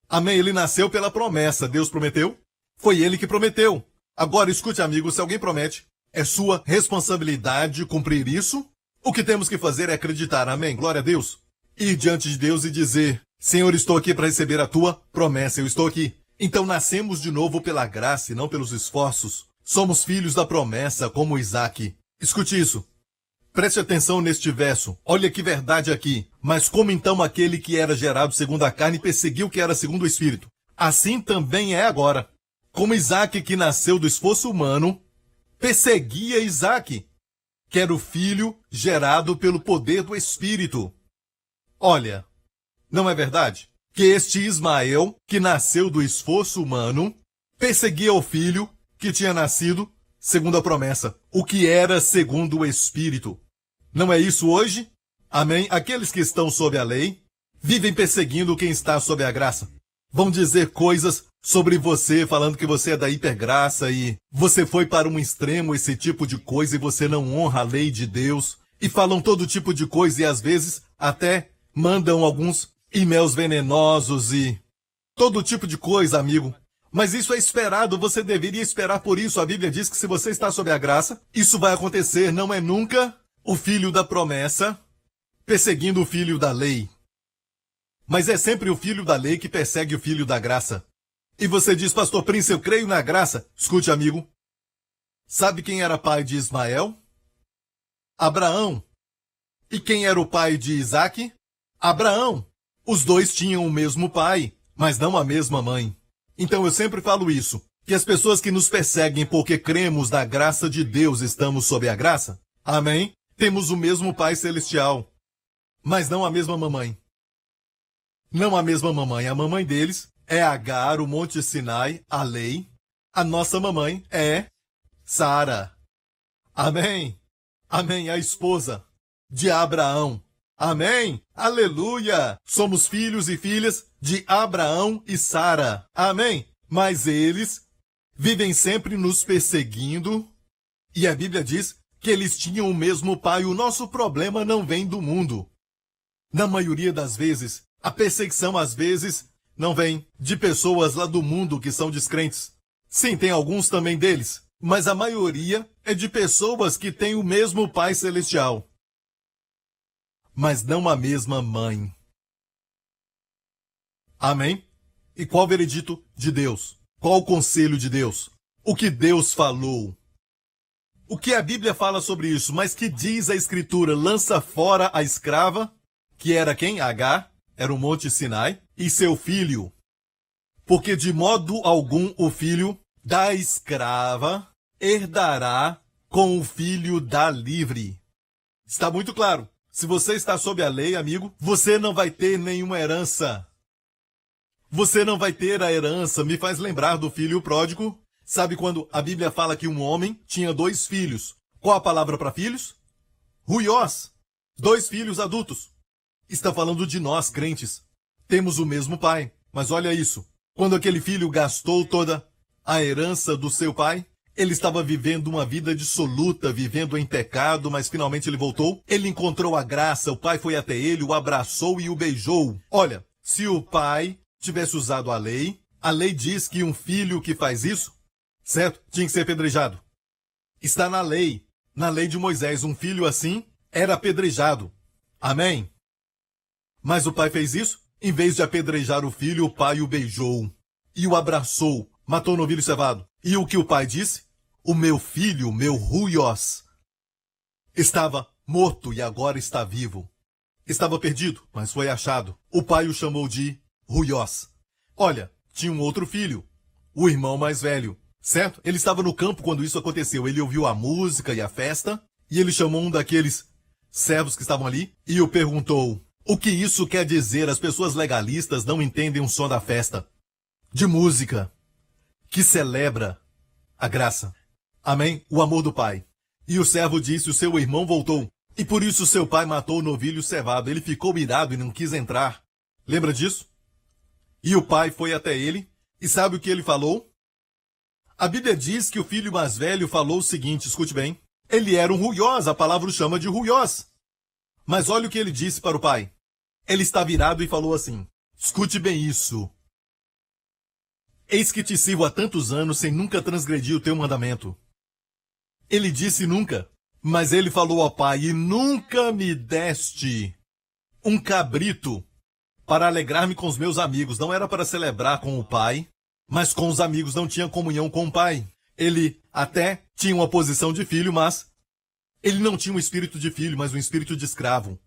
Amém? Ele nasceu pela promessa. Deus prometeu. Foi ele que prometeu. Agora, escute, amigo, se alguém promete, é sua responsabilidade cumprir isso. O que temos que fazer é acreditar, amém? Glória a Deus. Ir diante de Deus e dizer, Senhor, estou aqui para receber a tua promessa, eu estou aqui. Então nascemos de novo pela graça e não pelos esforços. Somos filhos da promessa, como Isaac. Escute isso. Preste atenção neste verso. Olha que verdade aqui. Mas como então aquele que era gerado segundo a carne perseguiu o que era segundo o Espírito? Assim também é agora. Como Isaac, que nasceu do esforço humano, perseguia Isaac, que era o filho gerado pelo poder do Espírito. Olha, não é verdade? Que este Ismael, que nasceu do esforço humano, perseguia o filho que tinha nascido segundo a promessa, o que era segundo o Espírito. Não é isso hoje? Amém? Aqueles que estão sob a lei vivem perseguindo quem está sob a graça. Vão dizer coisas sobre você, falando que você é da hipergraça e você foi para um extremo, esse tipo de coisa, e você não honra a lei de Deus. E falam todo tipo de coisa e às vezes até mandam alguns e-mails venenosos e todo tipo de coisa, amigo. Mas isso é esperado, você deveria esperar por isso. A Bíblia diz que se você está sob a graça, isso vai acontecer. Não é nunca o filho da promessa perseguindo o filho da lei. Mas é sempre o filho da lei que persegue o filho da graça. E você diz, Pastor Prince, eu creio na graça. Escute, amigo. Sabe quem era pai de Ismael? Abraão. E quem era o pai de Isaac? Abraão. Os dois tinham o mesmo pai, mas não a mesma mãe. Então eu sempre falo isso, que as pessoas que nos perseguem porque cremos na graça de Deus estamos sob a graça. Amém? Temos o mesmo Pai Celestial, mas não a mesma mamãe. Não a mesma mamãe. A mamãe deles é Agar, o Monte Sinai, a lei. A nossa mamãe é Sara. Amém? Amém. A esposa de Abraão. Amém? Aleluia! Somos filhos e filhas de Abraão e Sara. Amém? Mas eles vivem sempre nos perseguindo. E a Bíblia diz que eles tinham o mesmo pai. O nosso problema não vem do mundo. Na maioria das vezes, a perseguição às vezes não vem de pessoas lá do mundo que são descrentes. Sim, tem alguns também deles, mas a maioria é de pessoas que têm o mesmo Pai Celestial, mas não a mesma mãe. Amém? E qual o veredito de Deus? Qual o conselho de Deus? O que Deus falou? O que a Bíblia fala sobre isso? Mas que diz a Escritura? Lança fora a escrava, que era quem? Agar, era o Monte Sinai, e seu filho. Porque de modo algum o filho da escrava herdará com o filho da livre. Está muito claro. Se você está sob a lei, amigo, você não vai ter nenhuma herança. Você não vai ter a herança. Me faz lembrar do filho pródigo. Sabe quando a Bíblia fala que um homem tinha 2 filhos? Qual a palavra para filhos? Ruiós. 2 filhos adultos. Está falando de nós, crentes. Temos o mesmo pai. Mas olha isso. Quando aquele filho gastou toda a herança do seu pai, ele estava vivendo uma vida dissoluta, vivendo em pecado, mas finalmente ele voltou. Ele encontrou a graça, o pai foi até ele, o abraçou e o beijou. Olha, se o pai tivesse usado a lei diz que um filho que faz isso, certo? Tinha que ser apedrejado. Está na lei de Moisés, um filho assim era apedrejado. Amém? Mas o pai fez isso? Em vez de apedrejar o filho, o pai o beijou e o abraçou, matou o novilho cevado. E o que o pai disse? O meu filho, meu ruiós, estava morto e agora está vivo. Estava perdido, mas foi achado. O pai o chamou de ruiós. Olha, tinha um outro filho, o irmão mais velho, certo? Ele estava no campo quando isso aconteceu. Ele ouviu a música e a festa, e ele chamou um daqueles servos que estavam ali e o perguntou: o que isso quer dizer? As pessoas legalistas não entendem o som da festa, de música, que celebra a graça. Amém? O amor do pai. E o servo disse: o seu irmão voltou, e por isso seu pai matou o novilho cevado. Ele ficou irado e não quis entrar. Lembra disso? E o pai foi até ele, e sabe o que ele falou? A Bíblia diz que o filho mais velho falou o seguinte, escute bem. Ele era um ruiós, a palavra o chama de ruiós. Mas olha o que ele disse para o pai. Ele está virado e falou assim: escute bem isso. Eis que te sirvo há tantos anos sem nunca transgredir o teu mandamento. Ele disse nunca, mas ele falou ao pai: e nunca me deste um cabrito para alegrar-me com os meus amigos. Não era para celebrar com o pai, mas com os amigos. Não tinha comunhão com o pai. Ele até tinha uma posição de filho, mas ele não tinha um espírito de filho, mas um espírito de escravo.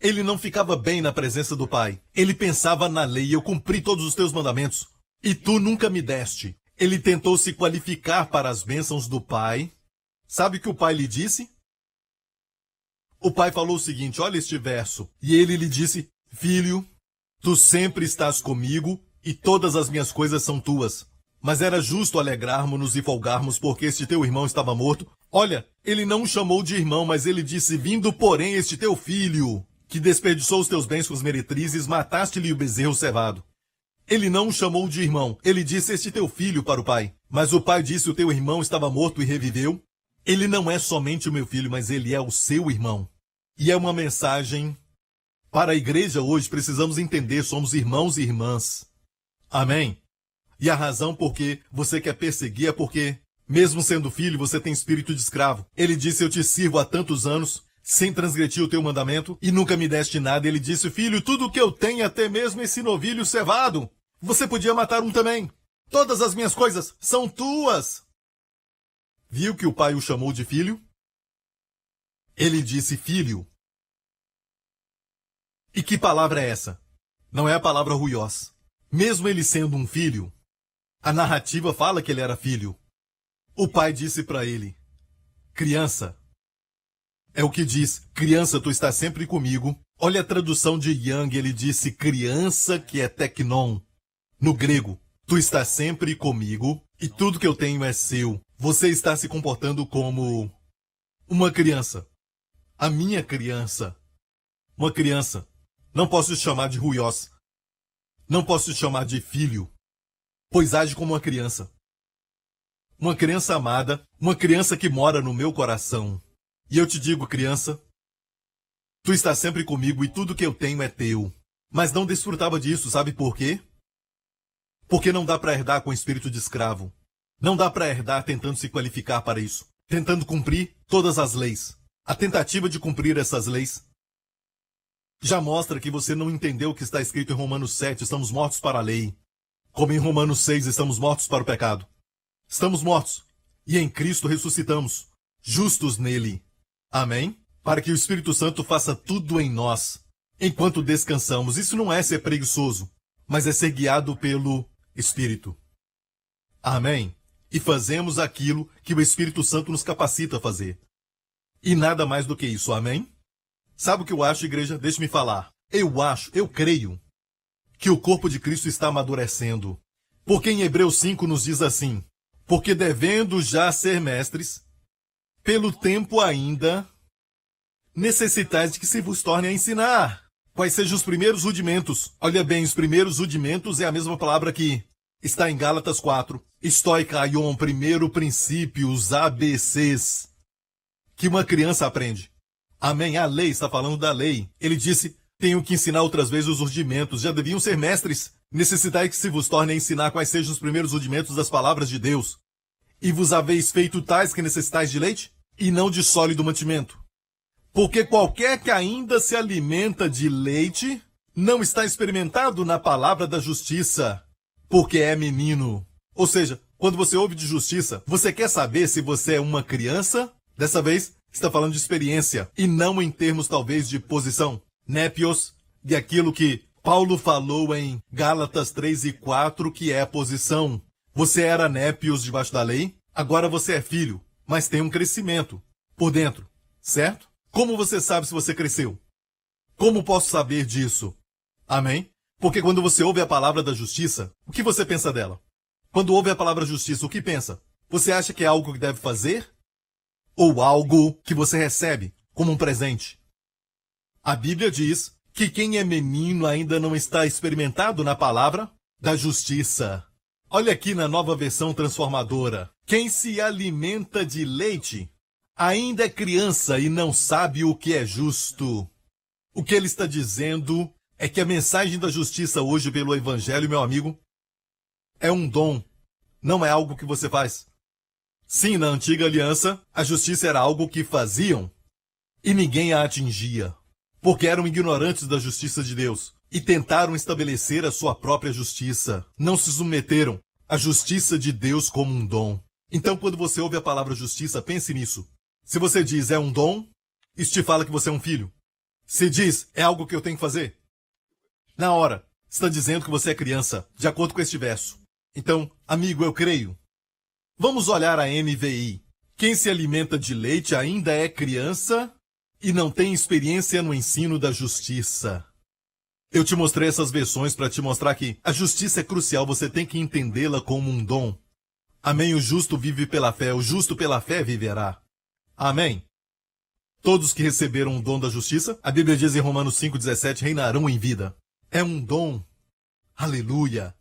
Ele não ficava bem na presença do pai. Ele pensava na lei: eu cumpri todos os teus mandamentos, e tu nunca me deste. Ele tentou se qualificar para as bênçãos do pai. Sabe o que o pai lhe disse? O pai falou o seguinte, olha este verso. E ele lhe disse: filho, tu sempre estás comigo, e todas as minhas coisas são tuas. Mas era justo alegrarmos-nos e folgarmos, porque este teu irmão estava morto. Olha, ele não o chamou de irmão, mas ele disse: vindo, porém, este teu filho, que desperdiçou os teus bens com as meretrizes, mataste-lhe o bezerro cevado. Ele não o chamou de irmão, ele disse: este teu filho para o pai. Mas o pai disse: o teu irmão estava morto e reviveu. Ele não é somente o meu filho, mas ele é o seu irmão. E é uma mensagem para a igreja hoje. Precisamos entender, somos irmãos e irmãs. Amém? E a razão por que você quer perseguir é porque, mesmo sendo filho, você tem espírito de escravo. Ele disse: eu te sirvo há tantos anos, sem transgredir o teu mandamento, e nunca me deste nada. Ele disse: filho, tudo o que eu tenho, até mesmo esse novilho cevado, você podia matar um também. Todas as minhas coisas são tuas. Viu que o pai o chamou de filho? Ele disse: filho. E que palavra é essa? Não é a palavra ruiós. Mesmo ele sendo um filho, A narrativa fala que ele era filho. O pai disse para ele: criança. É o que diz: criança, tu estás sempre comigo. Olha a tradução de Young, ele disse criança, que é teknon. No grego, tu estás sempre comigo e tudo que eu tenho é seu. Você está se comportando como uma criança. A minha criança. Uma criança. Não posso te chamar de ruiós. Não posso te chamar de filho, pois age como uma criança. Uma criança amada, uma criança que mora no meu coração. E eu te digo, criança, tu estás sempre comigo e tudo que eu tenho é teu. Mas não desfrutava disso, sabe por quê? Porque não dá para herdar com espírito de escravo. Não dá para herdar tentando se qualificar para isso, tentando cumprir todas as leis. A tentativa de cumprir essas leis já mostra que você não entendeu o que está escrito em Romanos 7, estamos mortos para a lei. Como em Romanos 6, estamos mortos para o pecado. Estamos mortos, e em Cristo ressuscitamos, justos nele. Amém? Para que o Espírito Santo faça tudo em nós, enquanto descansamos. Isso não é ser preguiçoso, mas é ser guiado pelo Espírito. Amém? E fazemos aquilo que o Espírito Santo nos capacita a fazer. E nada mais do que isso, amém? Sabe o que eu acho, igreja? Deixe-me falar. Eu creio que o corpo de Cristo está amadurecendo. Porque em Hebreus 5 nos diz assim: porque devendo já ser mestres, pelo tempo ainda, necessitais de que se vos torne a ensinar. Quais sejam os primeiros rudimentos? Olha bem, os primeiros rudimentos é a mesma palavra que está em Gálatas 4. Stoikaion, primeiro princípio, os ABCs, que uma criança aprende. Amém? A lei está falando da lei. Ele disse: tenho que ensinar outras vezes os rudimentos. Já deviam ser mestres. Necessitai que se vos torne a ensinar quais sejam os primeiros rudimentos das palavras de Deus. E vos haveis feito tais que necessitais de leite, e não de sólido mantimento. Porque qualquer que ainda se alimenta de leite, não está experimentado na palavra da justiça, porque é menino. Ou seja, quando você ouve de justiça, você quer saber se você é uma criança? Dessa vez, está falando de experiência, e não em termos talvez de posição. Népios, de aquilo que Paulo falou em Gálatas 3 e 4, que é a posição. Você era népios debaixo da lei, agora você é filho, mas tem um crescimento por dentro, certo? Como você sabe se você cresceu? Como posso saber disso? Amém? Porque quando você ouve a palavra da justiça, o que você pensa dela? Quando ouve a palavra justiça, o que pensa? Você acha que é algo que deve fazer? Ou algo que você recebe como um presente? A Bíblia diz que quem é menino ainda não está experimentado na palavra da justiça. Olha aqui na nova versão transformadora. Quem se alimenta de leite ainda é criança e não sabe o que é justo. O que ele está dizendo é que a mensagem da justiça hoje pelo Evangelho, meu amigo, é um dom, não é algo que você faz. Sim, na antiga aliança, a justiça era algo que faziam e ninguém a atingia, porque eram ignorantes da justiça de Deus e tentaram estabelecer a sua própria justiça. Não se submeteram à justiça de Deus como um dom. Então, quando você ouve a palavra justiça, pense nisso. Se você diz é um dom, isso te fala que você é um filho. Se diz é algo que eu tenho que fazer, na hora, está dizendo que você é criança, de acordo com este verso. Então, amigo, eu creio. Vamos olhar a NVI. Quem se alimenta de leite ainda é criança e não tem experiência no ensino da justiça. Eu te mostrei essas versões para te mostrar que a justiça é crucial, você tem que entendê-la como um dom. Amém? O justo vive pela fé, o justo pela fé viverá. Amém? Todos que receberam o dom da justiça, a Bíblia diz em Romanos 5,17, reinarão em vida. É um dom. Aleluia!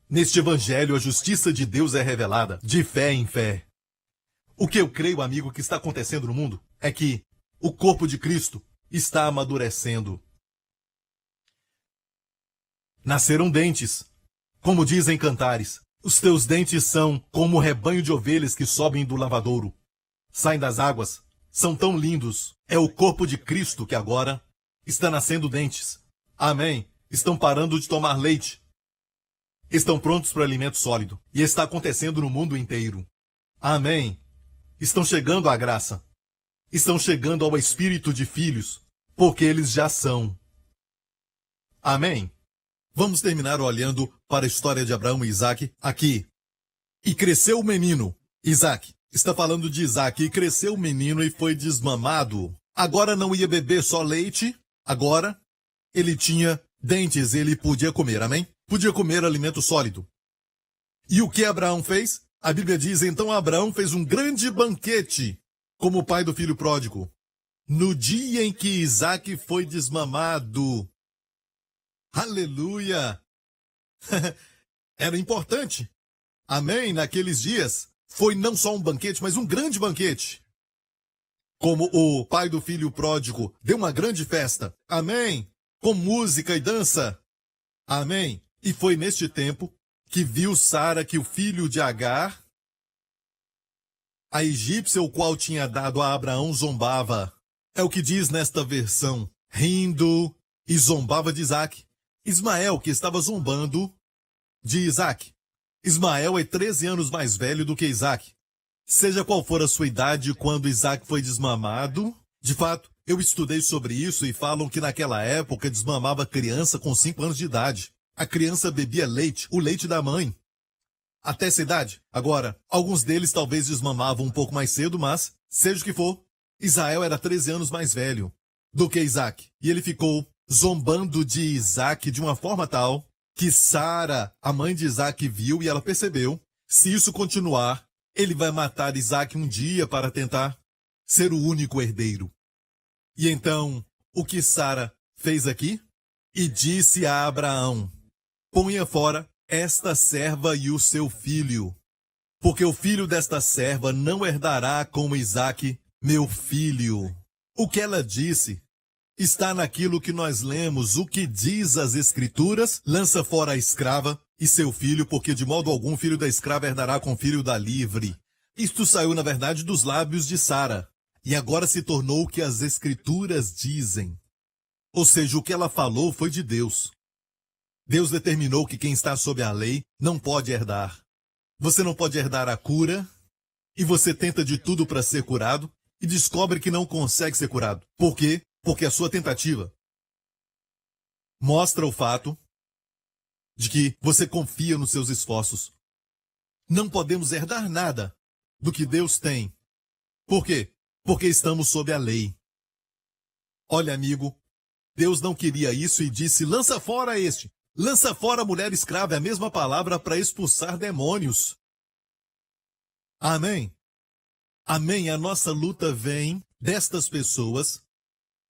Neste evangelho, a justiça de Deus é revelada, de fé em fé. O que eu creio, amigo, que está acontecendo no mundo é que o corpo de Cristo está amadurecendo. Nasceram dentes. Como dizem Cantares, os teus dentes são como o rebanho de ovelhas que sobem do lavadouro. Saem das águas, são tão lindos. É o corpo de Cristo que agora está nascendo dentes. Amém. Estão parando de tomar leite. Estão prontos para alimento sólido. E está acontecendo no mundo inteiro. Amém. Estão chegando à graça. Estão chegando ao espírito de filhos, porque eles já são. Amém. Vamos terminar olhando para a história de Abraão e Isaac aqui. E cresceu o menino, Isaac. Está falando de Isaac. E cresceu o menino e foi desmamado. Agora não ia beber só leite. Agora ele tinha dentes e ele podia comer, amém? Podia comer alimento sólido. E o que Abraão fez? A Bíblia diz, então Abraão fez um grande banquete, como o pai do filho pródigo, no dia em que Isaac foi desmamado. Aleluia! Era importante. Amém? Naqueles dias, foi não só um banquete, mas um grande banquete. Como o pai do filho pródigo deu uma grande festa. Amém? Com música e dança. Amém? E foi neste tempo que viu Sara que o filho de Agar, a egípcia, o qual tinha dado a Abraão, zombava. É o que diz nesta versão, rindo e zombava de Isaac. Ismael, que estava zombando de Isaac. Ismael é 13 anos mais velho do que Isaac. Seja qual for a sua idade quando Isaac foi desmamado, de fato, eu estudei sobre isso e falam que naquela época desmamava criança com 5 anos de idade. A criança bebia leite, o leite da mãe. Até essa idade. Agora, alguns deles talvez desmamavam um pouco mais cedo, mas, seja o que for, Israel era 13 anos mais velho do que Isaac. E ele ficou zombando de Isaac de uma forma tal que Sara, a mãe de Isaac, viu e ela percebeu. Se isso continuar, ele vai matar Isaac um dia para tentar ser o único herdeiro. E então, o que Sara fez aqui? E disse a Abraão, ponha fora esta serva e o seu filho, porque o filho desta serva não herdará com Isaque, meu filho. O que ela disse está naquilo que nós lemos, o que diz as Escrituras, lança fora a escrava e seu filho, porque de modo algum o filho da escrava herdará com o filho da livre. Isto saiu, na verdade, dos lábios de Sara, e agora se tornou o que as Escrituras dizem. Ou seja, o que ela falou foi de Deus. Deus determinou que quem está sob a lei não pode herdar. Você não pode herdar a cura, e você tenta de tudo para ser curado, e descobre que não consegue ser curado. Por quê? Porque a sua tentativa mostra o fato de que você confia nos seus esforços. Não podemos herdar nada do que Deus tem. Por quê? Porque estamos sob a lei. Olha, amigo, Deus não queria isso e disse, lança fora este. Lança fora a mulher escrava, é a mesma palavra para expulsar demônios. Amém? Amém. A nossa luta vem destas pessoas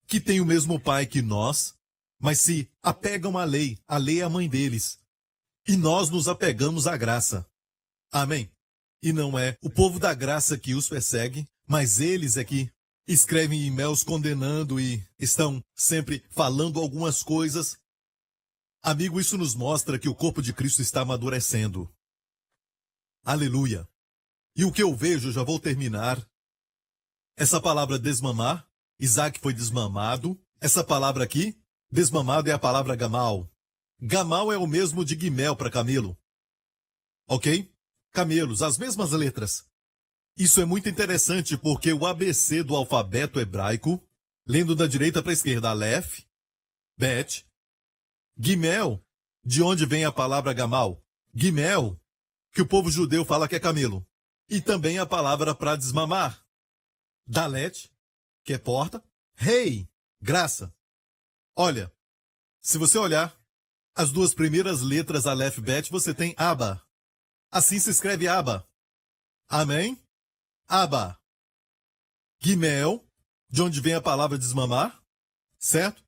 que têm o mesmo pai que nós, mas se apegam à lei. A lei é a mãe deles. E nós nos apegamos à graça. Amém? E não é o povo da graça que os persegue, mas eles é que escrevem e-mails condenando e estão sempre falando algumas coisas. Amigo, isso nos mostra que o corpo de Cristo está amadurecendo. Aleluia. E o que eu vejo, já vou terminar. Essa palavra desmamar, Isaac foi desmamado. Essa palavra aqui, desmamado, é a palavra gamal. Gamal é o mesmo de guimel para camelo. Ok? Camelos, as mesmas letras. Isso é muito interessante porque o ABC do alfabeto hebraico, lendo da direita para a esquerda, Aleph, Bet, Gimel, de onde vem a palavra gamal? Gimel, que o povo judeu fala que é camelo. E também a palavra para desmamar. Dalet, que é porta. Rei, graça. Olha, se você olhar as duas primeiras letras Aleph Bet, você tem Aba. Assim se escreve Aba. Amém? Aba. Gimel, de onde vem a palavra desmamar, certo?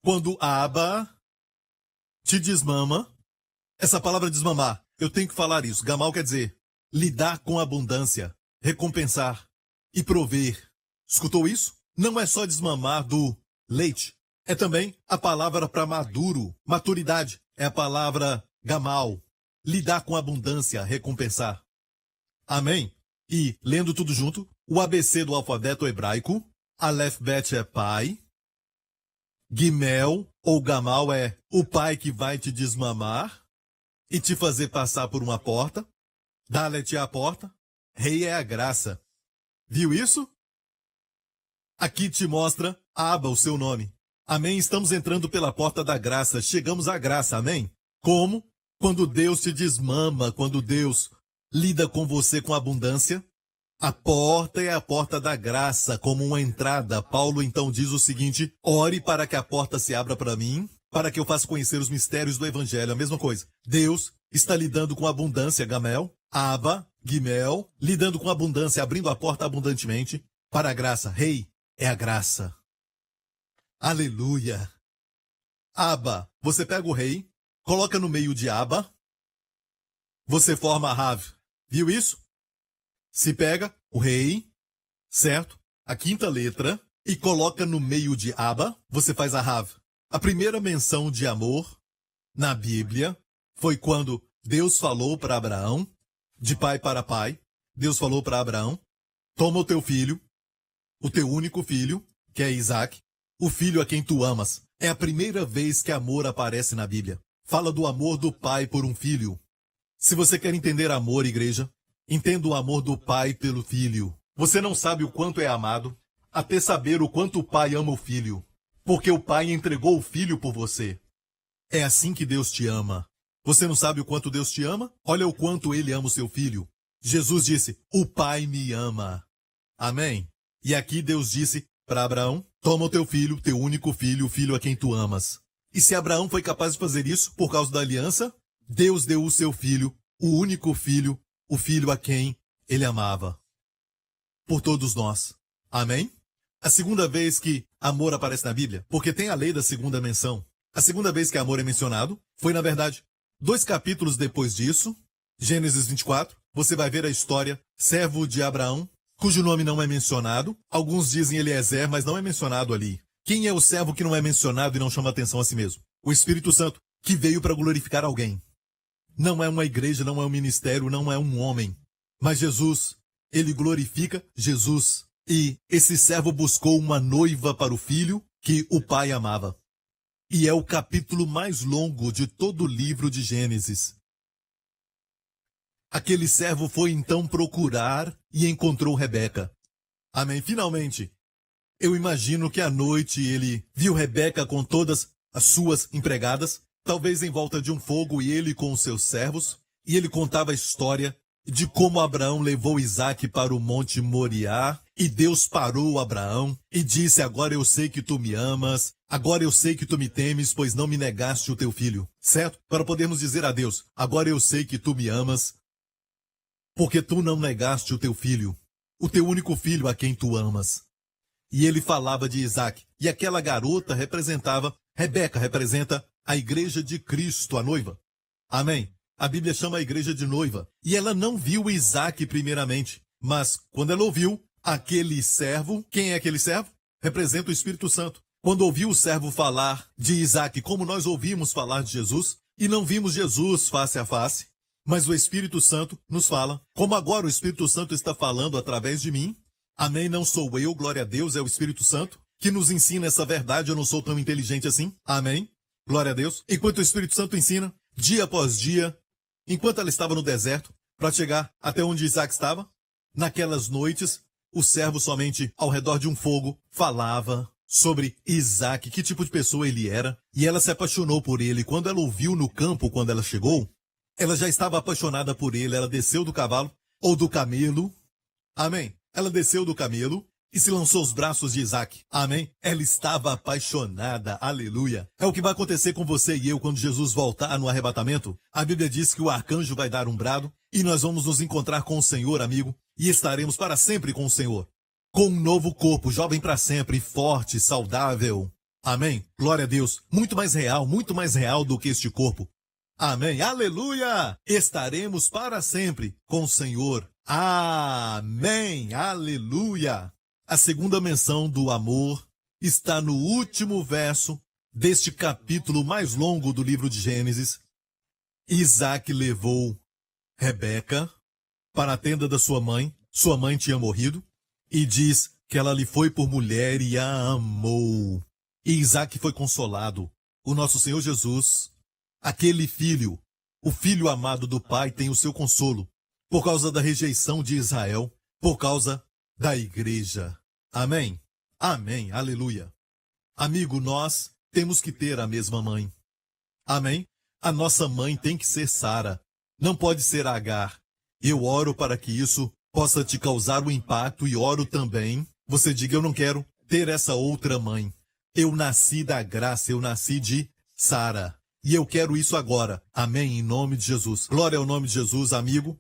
Quando Aba te desmama, essa palavra desmamar, eu tenho que falar isso. Gamal quer dizer lidar com abundância, recompensar e prover. Escutou isso? Não é só desmamar do leite. É também a palavra para maduro, maturidade. É a palavra gamal, lidar com abundância, recompensar. Amém? E, lendo tudo junto, o ABC do alfabeto hebraico, Aleph Bet é pai, Gimel ou Gamal é o pai que vai te desmamar e te fazer passar por uma porta, Dalet é a porta, Rei é a graça. Viu isso? Aqui te mostra Aba, o seu nome. Amém? Estamos entrando pela porta da graça, chegamos à graça, amém? Como? Quando Deus te desmama, quando Deus lida com você com abundância. A porta é a porta da graça, como uma entrada. Paulo então diz o seguinte: ore para que a porta se abra para mim, para que eu faça conhecer os mistérios do evangelho. A mesma coisa. Deus está lidando com abundância, Gamel, Aba, Gimel, lidando com abundância, abrindo a porta abundantemente para a graça. Rei, é a graça. Aleluia. Aba, você pega o rei, coloca no meio de Aba, você forma Rav. Viu isso? Se pega o rei, certo? A quinta letra, e coloca no meio de Aba, você faz a Rav. A primeira menção de amor na Bíblia foi quando Deus falou para Abraão, de pai para pai. Deus falou para Abraão: toma o teu filho, o teu único filho, que é Isaac, o filho a quem tu amas. É a primeira vez que amor aparece na Bíblia. Fala do amor do pai por um filho. Se você quer entender amor, igreja, entenda o amor do pai pelo filho. Você não sabe o quanto é amado, até saber o quanto o pai ama o filho, porque o pai entregou o filho por você. É assim que Deus te ama. Você não sabe o quanto Deus te ama? Olha o quanto ele ama o seu filho. Jesus disse: o pai me ama. Amém? E aqui Deus disse para Abraão: toma o teu filho, teu único filho, o filho a quem tu amas. E se Abraão foi capaz de fazer isso por causa da aliança, Deus deu o seu filho, o único filho, o filho a quem ele amava. Por todos nós. Amém? A segunda vez que amor aparece na Bíblia, porque tem a lei da segunda menção. A segunda vez que amor é mencionado foi, na verdade, 2 capítulos depois disso, Gênesis 24. Você vai ver a história, servo de Abraão, cujo nome não é mencionado. Alguns dizem Eliezer, mas não é mencionado ali. Quem é o servo que não é mencionado e não chama atenção a si mesmo? O Espírito Santo, que veio para glorificar alguém. Não é uma igreja, não é um ministério, não é um homem. Mas Jesus, ele glorifica Jesus. E esse servo buscou uma noiva para o filho que o pai amava. E é o capítulo mais longo de todo o livro de Gênesis. Aquele servo foi então procurar e encontrou Rebeca. Amém. Finalmente, eu imagino que à noite ele viu Rebeca com todas as suas empregadas, talvez em volta de um fogo, e ele com os seus servos, e ele contava a história de como Abraão levou Isaque para o Monte Moriá, e Deus parou Abraão e disse: agora eu sei que tu me amas, agora eu sei que tu me temes, pois não me negaste o teu filho. Certo? Para podermos dizer a Deus: agora eu sei que tu me amas, porque tu não negaste o teu filho, o teu único filho a quem tu amas. E ele falava de Isaque, e aquela garota representava, Rebeca representa a igreja de Cristo, a noiva. Amém? A Bíblia chama a igreja de noiva. E ela não viu Isaque primeiramente, mas quando ela ouviu aquele servo, quem é aquele servo? Representa o Espírito Santo. Quando ouviu o servo falar de Isaque, como nós ouvimos falar de Jesus, e não vimos Jesus face a face, mas o Espírito Santo nos fala, como agora o Espírito Santo está falando através de mim. Amém? Não sou eu, glória a Deus, é o Espírito Santo que nos ensina essa verdade. Eu não sou tão inteligente assim. Amém? Glória a Deus. Enquanto o Espírito Santo ensina, dia após dia, enquanto ela estava no deserto, para chegar até onde Isaac estava, naquelas noites, o servo somente ao redor de um fogo falava sobre Isaac, que tipo de pessoa ele era, e ela se apaixonou por ele. Quando ela ouviu no campo, quando ela chegou, ela já estava apaixonada por ele. Ela desceu do cavalo, ou do camelo. Amém? Ela desceu do camelo e se lançou aos braços de Isaac. Amém? Ela estava apaixonada. Aleluia. É o que vai acontecer com você e eu quando Jesus voltar no arrebatamento. A Bíblia diz que o arcanjo vai dar um brado e nós vamos nos encontrar com o Senhor, amigo, e estaremos para sempre com o Senhor. Com um novo corpo, jovem para sempre, forte, saudável. Amém? Glória a Deus. Muito mais real do que este corpo. Amém. Aleluia. Estaremos para sempre com o Senhor. Amém, aleluia. A segunda menção do amor está no último verso deste capítulo mais longo do livro de Gênesis. Isaac levou Rebeca para a tenda da sua mãe tinha morrido, e diz que ela lhe foi por mulher e a amou. E Isaac foi consolado. O nosso Senhor Jesus, aquele filho, o filho amado do Pai, tem o seu consolo. Por causa da rejeição de Israel, por causa da igreja. Amém? Amém, aleluia. Amigo, nós temos que ter a mesma mãe. Amém? A nossa mãe tem que ser Sara. Não pode ser Agar. Eu oro para que isso possa te causar um impacto e oro também. Você diga, eu não quero ter essa outra mãe. Eu nasci da graça, eu nasci de Sara. E eu quero isso agora. Amém, em nome de Jesus. Glória ao nome de Jesus, amigo.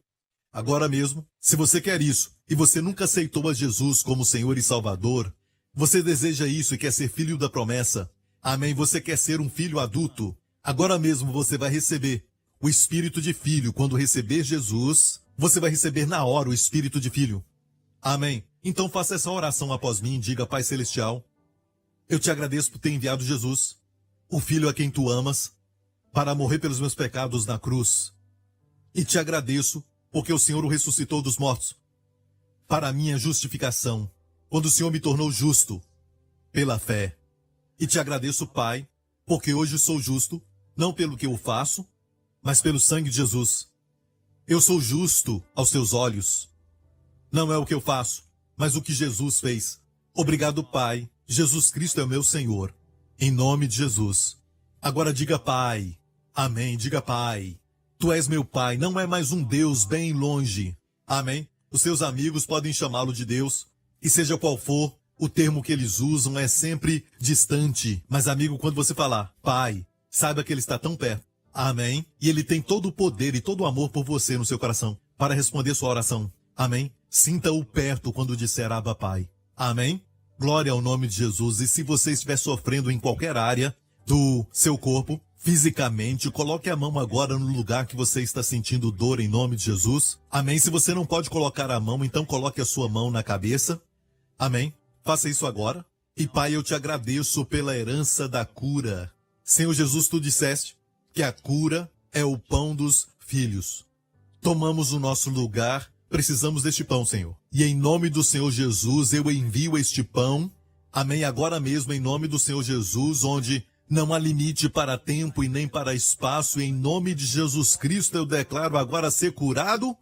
Agora mesmo, se você quer isso e você nunca aceitou a Jesus como Senhor e Salvador, você deseja isso e quer ser filho da promessa. Amém, você quer ser um filho adulto. Agora mesmo você vai receber o espírito de filho. Quando receber Jesus, você vai receber na hora o espírito de filho. Amém. Então faça essa oração após mim e diga, Pai Celestial, eu te agradeço por ter enviado Jesus, o Filho a quem tu amas, para morrer pelos meus pecados na cruz. E te agradeço porque o Senhor o ressuscitou dos mortos, para a minha justificação, quando o Senhor me tornou justo pela fé. E te agradeço, Pai, porque hoje sou justo, não pelo que eu faço, mas pelo sangue de Jesus. Eu sou justo aos teus olhos. Não é o que eu faço, mas o que Jesus fez. Obrigado, Pai. Jesus Cristo é o meu Senhor. Em nome de Jesus. Agora diga, Pai. Amém. Diga, Pai. Tu és meu Pai. Não é mais um Deus bem longe. Amém. Os seus amigos podem chamá-lo de Deus. E seja qual for, o termo que eles usam é sempre distante. Mas, amigo, quando você falar Pai, saiba que ele está tão perto. Amém. E ele tem todo o poder e todo o amor por você no seu coração para responder sua oração. Amém. Sinta-o perto quando disser Abba, Pai. Amém. Glória ao nome de Jesus. E se você estiver sofrendo em qualquer área do seu corpo, fisicamente, coloque a mão agora no lugar que você está sentindo dor em nome de Jesus. Amém. Se você não pode colocar a mão, então coloque a sua mão na cabeça. Amém. Faça isso agora. E Pai, eu te agradeço pela herança da cura. Senhor Jesus, tu disseste que a cura é o pão dos filhos. Tomamos o nosso lugar, precisamos deste pão, Senhor. E em nome do Senhor Jesus, eu envio este pão. Amém. Agora mesmo, em nome do Senhor Jesus, onde não há limite para tempo e nem para espaço. Em nome de Jesus Cristo, eu declaro agora ser curado.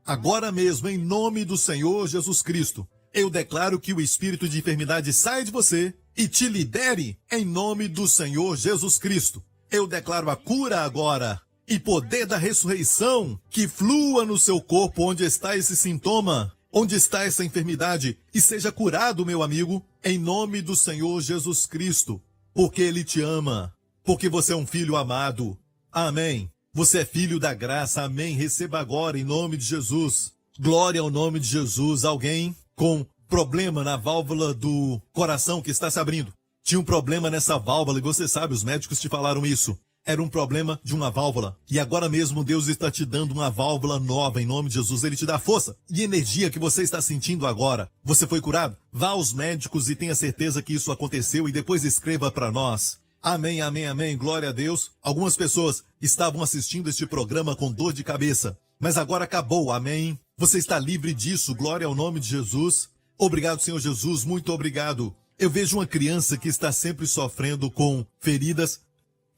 Agora mesmo, em nome do Senhor Jesus Cristo, eu declaro que o espírito de enfermidade saia de você e te libere em nome do Senhor Jesus Cristo. Eu declaro a cura agora e poder da ressurreição que flua no seu corpo onde está esse sintoma, onde está essa enfermidade, e seja curado, meu amigo, em nome do Senhor Jesus Cristo, porque Ele te ama, porque você é um filho amado. Amém. Você é filho da graça. Amém. Receba agora em nome de Jesus. Glória ao nome de Jesus. Alguém com problema na válvula do coração que está se abrindo. Tinha um problema nessa válvula e você sabe, os médicos te falaram isso. Era um problema de uma válvula. E agora mesmo Deus está te dando uma válvula nova em nome de Jesus. Ele te dá força e energia que você está sentindo agora. Você foi curado? Vá aos médicos e tenha certeza que isso aconteceu e depois escreva para nós. Amém, amém, amém. Glória a Deus. Algumas pessoas estavam assistindo este programa com dor de cabeça, mas agora acabou. Amém. Você está livre disso. Glória ao nome de Jesus. Obrigado, Senhor Jesus. Muito obrigado. Eu vejo uma criança que está sempre sofrendo com feridas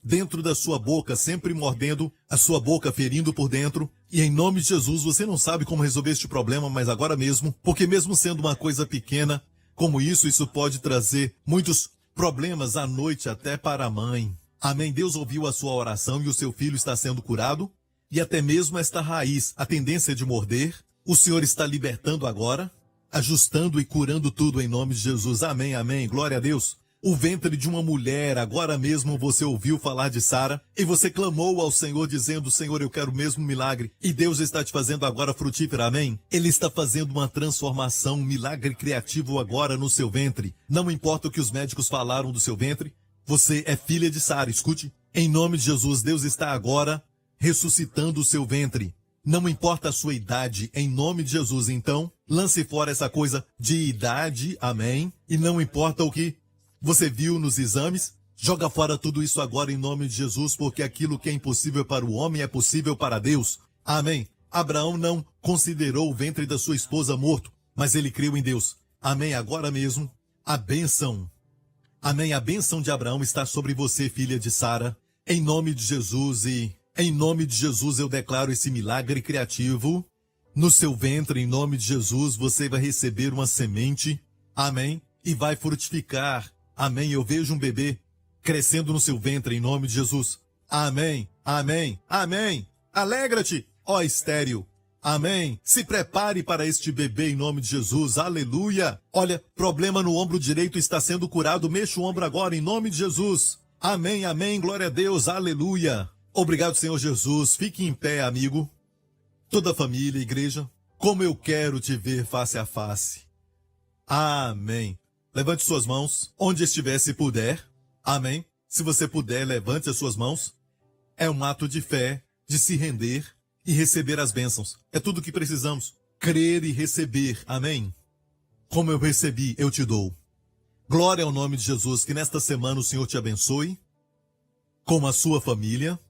dentro da sua boca, sempre mordendo a sua boca, ferindo por dentro. E em nome de Jesus, você não sabe como resolver este problema, mas agora mesmo, porque mesmo sendo uma coisa pequena como isso pode trazer muitos problemas à noite até para a mãe. Amém. Deus ouviu a sua oração e o seu filho está sendo curado. E até mesmo esta raiz, a tendência de morder, o Senhor está libertando agora, ajustando e curando tudo em nome de Jesus. Amém, amém. Glória a Deus. O ventre de uma mulher, agora mesmo você ouviu falar de Sara e você clamou ao Senhor dizendo, Senhor, eu quero o mesmo milagre. E Deus está te fazendo agora frutífera, amém? Ele está fazendo uma transformação, um milagre criativo agora no seu ventre. Não importa o que os médicos falaram do seu ventre, você é filha de Sara, escute. Em nome de Jesus, Deus está agora ressuscitando o seu ventre. Não importa a sua idade, em nome de Jesus. Então, lance fora essa coisa de idade, amém? E não importa o que você viu nos exames, joga fora tudo isso agora em nome de Jesus, porque aquilo que é impossível para o homem é possível para Deus. Amém. Abraão não considerou o ventre da sua esposa morto, mas ele creu em Deus. Amém. Agora mesmo, a bênção. Amém. A bênção de Abraão está sobre você, filha de Sara, em nome de Jesus. E em nome de Jesus eu declaro esse milagre criativo. No seu ventre, em nome de Jesus, você vai receber uma semente. Amém. E vai frutificar. Amém. Eu vejo um bebê crescendo no seu ventre em nome de Jesus. Amém. Amém. Amém. Alegra-te, ó estéril. Amém. Se prepare para este bebê em nome de Jesus. Aleluia. Olha, problema no ombro direito está sendo curado. Mexa o ombro agora em nome de Jesus. Amém, amém. Glória a Deus. Aleluia. Obrigado, Senhor Jesus. Fique em pé, amigo. Toda a família, igreja, como eu quero te ver face a face. Amém. Levante suas mãos, onde estiver, se puder. Amém. Se você puder, levante as suas mãos. É um ato de fé, de se render e receber as bênçãos. É tudo o que precisamos. Crer e receber. Amém. Como eu recebi, eu te dou. Glória ao nome de Jesus. Que nesta semana o Senhor te abençoe com a sua família.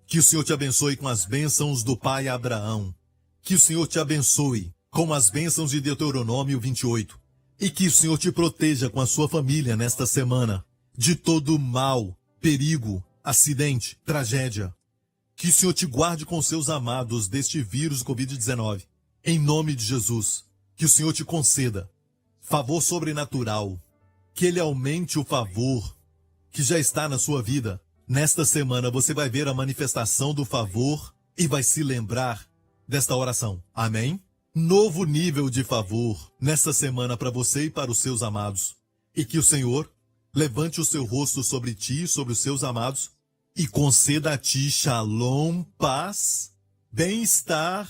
Que o Senhor te abençoe com as bênçãos do pai Abraão. Que o Senhor te abençoe com as bênçãos de Deuteronômio 28. E que o Senhor te proteja com a sua família nesta semana de todo mal, perigo, acidente, tragédia. Que o Senhor te guarde com seus amados deste vírus Covid-19. Em nome de Jesus, que o Senhor te conceda favor sobrenatural. Que Ele aumente o favor que já está na sua vida. Nesta semana você vai ver a manifestação do favor e vai se lembrar desta oração. Amém? Novo nível de favor nesta semana para você e para os seus amados. E que o Senhor levante o seu rosto sobre ti e sobre os seus amados e conceda a ti shalom, paz, bem-estar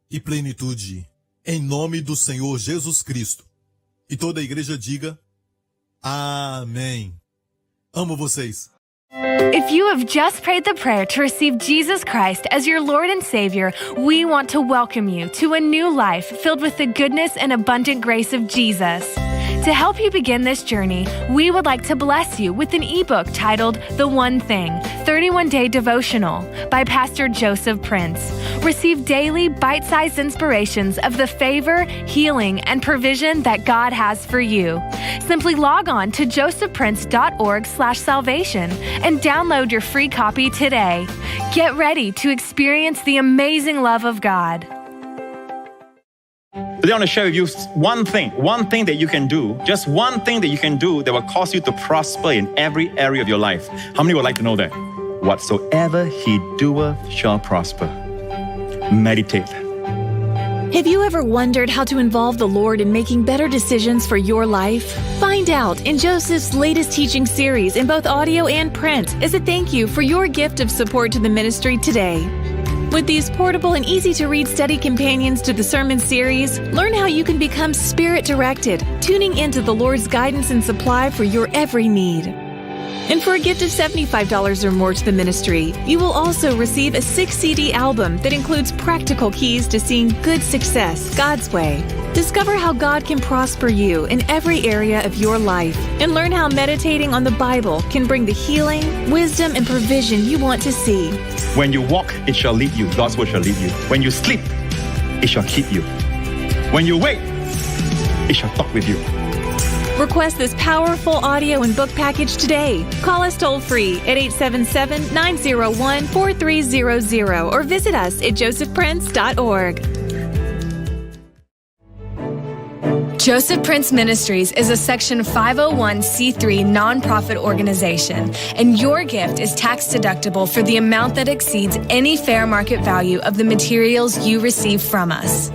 e plenitude. Em nome do Senhor Jesus Cristo. E toda a igreja diga, amém. Amo vocês. If you have just prayed the prayer to receive Jesus Christ as your Lord and Savior, we want to welcome you to a new life filled with the goodness and abundant grace of Jesus. To help you begin this journey, we would like to bless you with an ebook titled The One Thing, 31-Day Devotional by Pastor Joseph Prince. Receive daily bite-sized inspirations of the favor, healing, and provision that God has for you. Simply log on to josephprince.org/salvation and download your free copy today. Get ready to experience the amazing love of God. Today I want to share with you one thing that you can do, just one thing that you can do that will cause you to prosper in every area of your life. How many would like to know that? Whatsoever he doeth shall prosper. Meditate. Have you ever wondered how to involve the Lord in making better decisions for your life? Find out in Joseph's latest teaching series in both audio and print as a thank you for your gift of support to the ministry today. With these portable and easy-to-read study companions to the sermon series, learn how you can become Spirit-directed, tuning into the Lord's guidance and supply for your every need. And for a gift of $75 or more to the ministry, you will also receive a 6-CD album that includes practical keys to seeing good success God's way. Discover how God can prosper you in every area of your life, and learn how meditating on the Bible can bring the healing, wisdom, and provision you want to see. When you walk, it shall lead you. God's word shall lead you. When you sleep, it shall keep you. When you wake, it shall talk with you. Request this powerful audio and book package today. Call us toll-free at 877-901-4300 or visit us at josephprince.org. Joseph Prince Ministries is a Section 501c3 nonprofit organization, and your gift is tax deductible for the amount that exceeds any fair market value of the materials you receive from us.